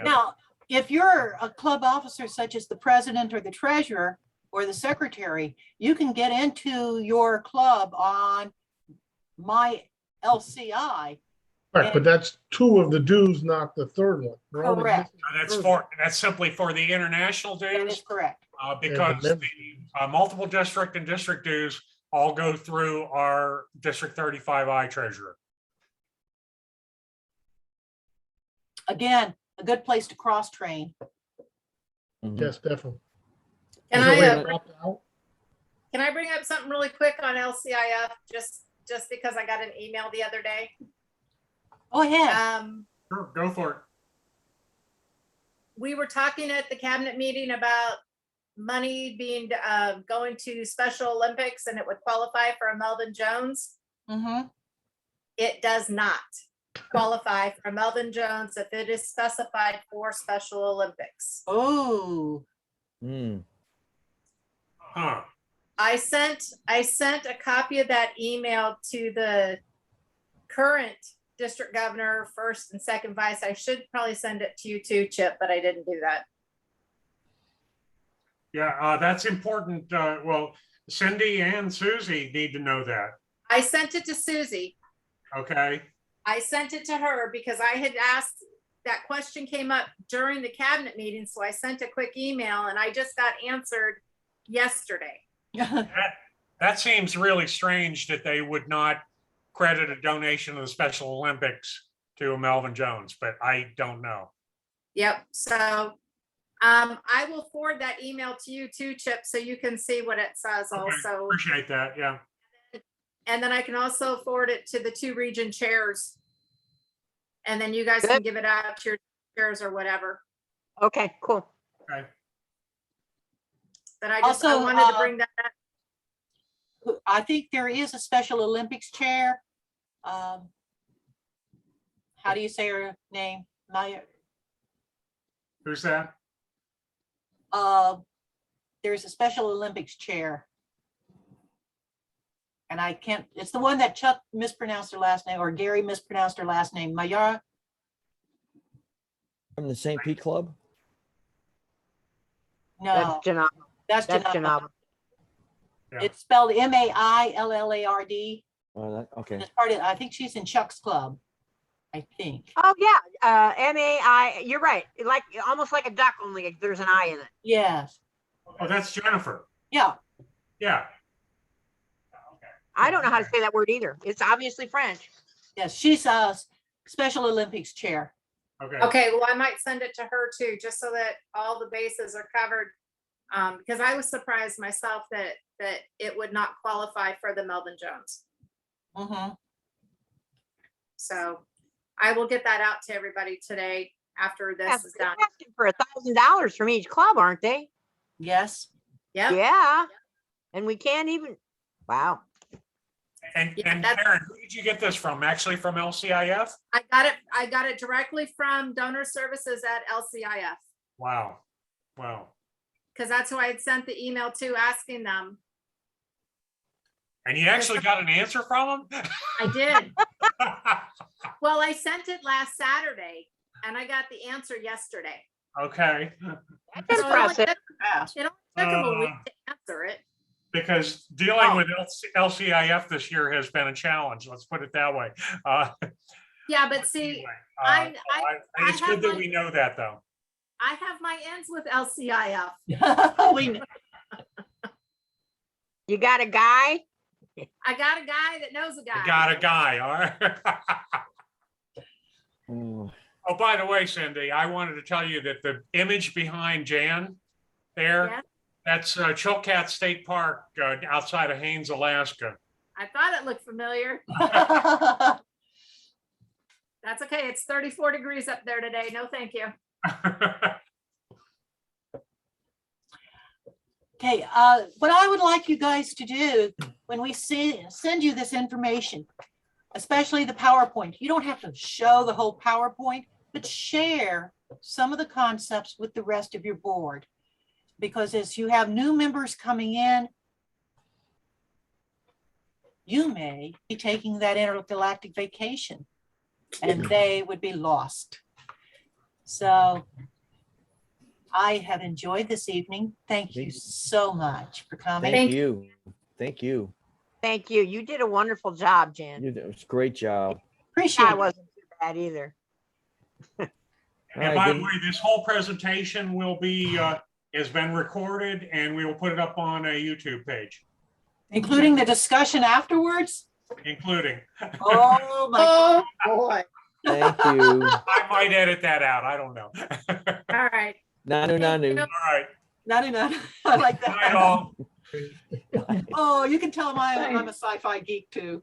B: Now, if you're a club officer such as the president or the treasurer or the secretary, you can get into your club on my LCI.
E: Right, but that's two of the dues, not the third one. We're only
B: Correct.
E: missing the third one.
D: That's simply for the international
B: That is
D: dues,
B: correct.
D: because
E: member
D: the multiple district and district dues all go through our District 35I treasurer.
B: Again, a good place to cross train.
A: Mhm.
E: Yes, definitely.
C: Can
E: Is there a
C: I,
E: way to opt out?
C: can I bring up something really quick on LCIF, just because I got an email the other day?
B: Go ahead.
D: Sure, go for it.
C: We were talking at the cabinet meeting about money being, going to Special Olympics and it would qualify for a Melvin Jones.
B: Mm-hmm.
C: It does not qualify for Melvin Jones if it is specified for Special Olympics.
B: Oh,
A: Mm.
D: Huh.
C: I sent a copy of that email to the current district governor, first and second vice. I should probably send it to you too, Chip, but I didn't do that.
D: Yeah, that's important. Well, Cindy and Susie need to know that,
C: I sent it to Susie.
D: okay?
C: I sent it to her because I had asked, that question came up during the cabinet meeting. So I sent a quick email and I just got answered yesterday.
D: That seems really strange that they would not credit a donation to the Special Olympics to a Melvin Jones, but I don't know.
C: Yep. So I will forward that email to you too, Chip, so you can see what it says
D: Okay,
C: also.
D: Appreciate that, yeah.
C: And then I can also forward it to the two region chairs. And then you guys can give it out to your chairs or whatever.
F: Okay, cool.
D: Okay.
C: But I just, I
B: Also,
C: wanted to bring that up.
B: I think there is a Special Olympics chair. How do you say her name? Maya?
D: Who's that?
B: There's a Special Olympics chair. And I can't, it's the one that Chuck mispronounced her last name, or Gary mispronounced her last name, Mayara.
A: From the St. Pete Club?
B: No,
F: That's Janava.
B: that's
F: That's
B: Janava.
F: Janava.
D: Yeah.
B: It's spelled Maillard.
A: Oh, that, okay.
B: It's part of, I think she's in Chuck's club, I think.
F: Oh, yeah, MAI, you're right. Like, almost like a duck, only there's an I in it.
B: Yes,
D: Oh, that's Jennifer.
B: yeah,
D: Yeah.
F: I don't know how to say that word either. It's obviously French.
B: yes, she's a Special Olympics chair.
D: Okay.
C: Okay, well, I might send it to her too, just so that all the bases are covered. Because I was surprised myself that it would not qualify for the Melvin Jones.
B: Mhm.
C: So I will get that out to everybody today after
F: Yeah,
C: this is
F: they're
C: done.
F: asking for $1,000 from each club, aren't they?
B: Yes,
C: Yep.
F: Yeah. And we can't even, wow.
D: And
C: Yeah,
D: and
C: that's-
D: Karen, who did you get this from? Actually from LCIF?
C: I got it directly from donor services at LCIF,
D: Wow. Wow.
C: because that's who I had sent the email to asking them.
D: And you actually got an answer from them?
C: I did. Well, I sent it last Saturday and I got the answer yesterday.
D: Okay,
F: That's
C: So it only
F: impressive.
C: took-
B: Fast.
C: It only took them a week to answer it.
D: because dealing
C: Oh.
D: with LCIF this year has been a challenge. Let's put it that way.
C: Yeah, but see,
D: Anyway,
C: I
D: it's
C: have
D: good that
C: my-
D: we know that, though.
C: I have my ends with LCIF.
B: We know.
F: You got a guy?
C: I got a guy that knows a guy.
D: I got a guy, all right?
A: Mm.
D: Oh, by the way, Cindy, I wanted to tell you that the image behind Jan there,
C: Yeah.
D: that's Chilkat State Park outside of Haines, Alaska.
C: I thought it looked familiar. That's okay. It's 34 degrees up there today. No, thank you.
B: Okay, what I would like you guys to do when we send you this information, especially the PowerPoint, you don't have to show the whole PowerPoint, but share some of the concepts with the rest of your board. Because as you have new members coming in, you may be taking that intergalactic vacation and they would be lost. So I have enjoyed this evening. Thank you so much for coming.
A: Thank you. Thank you.
F: Thank you. You did a wonderful job, Jan.
A: You did a great job.
B: Appreciate
F: I
B: it.
F: wasn't too bad either.
D: And
A: Alright,
D: by the
A: good.
D: way, this whole presentation will be, has been recorded and we will put it up on a YouTube page,
B: Including the discussion afterwards.
D: including,
B: Oh, my.
H: Oh, boy.
A: Thank you.
D: I might edit that out. I don't know.
C: All right.
A: Nanu, nanu.
D: All right.
B: No. I like
D: Good night,
B: that.
D: all.
B: Oh, you can tell them I'm a sci-fi geek too.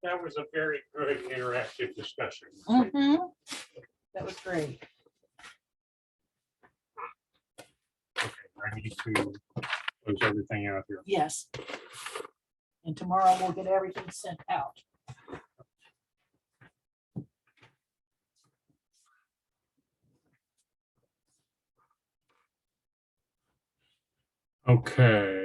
D: That was a very good interactive discussion.
B: Mhm. That was great.
D: I need to close everything out here.
B: Yes. And tomorrow we'll get everything sent out.
D: Okay.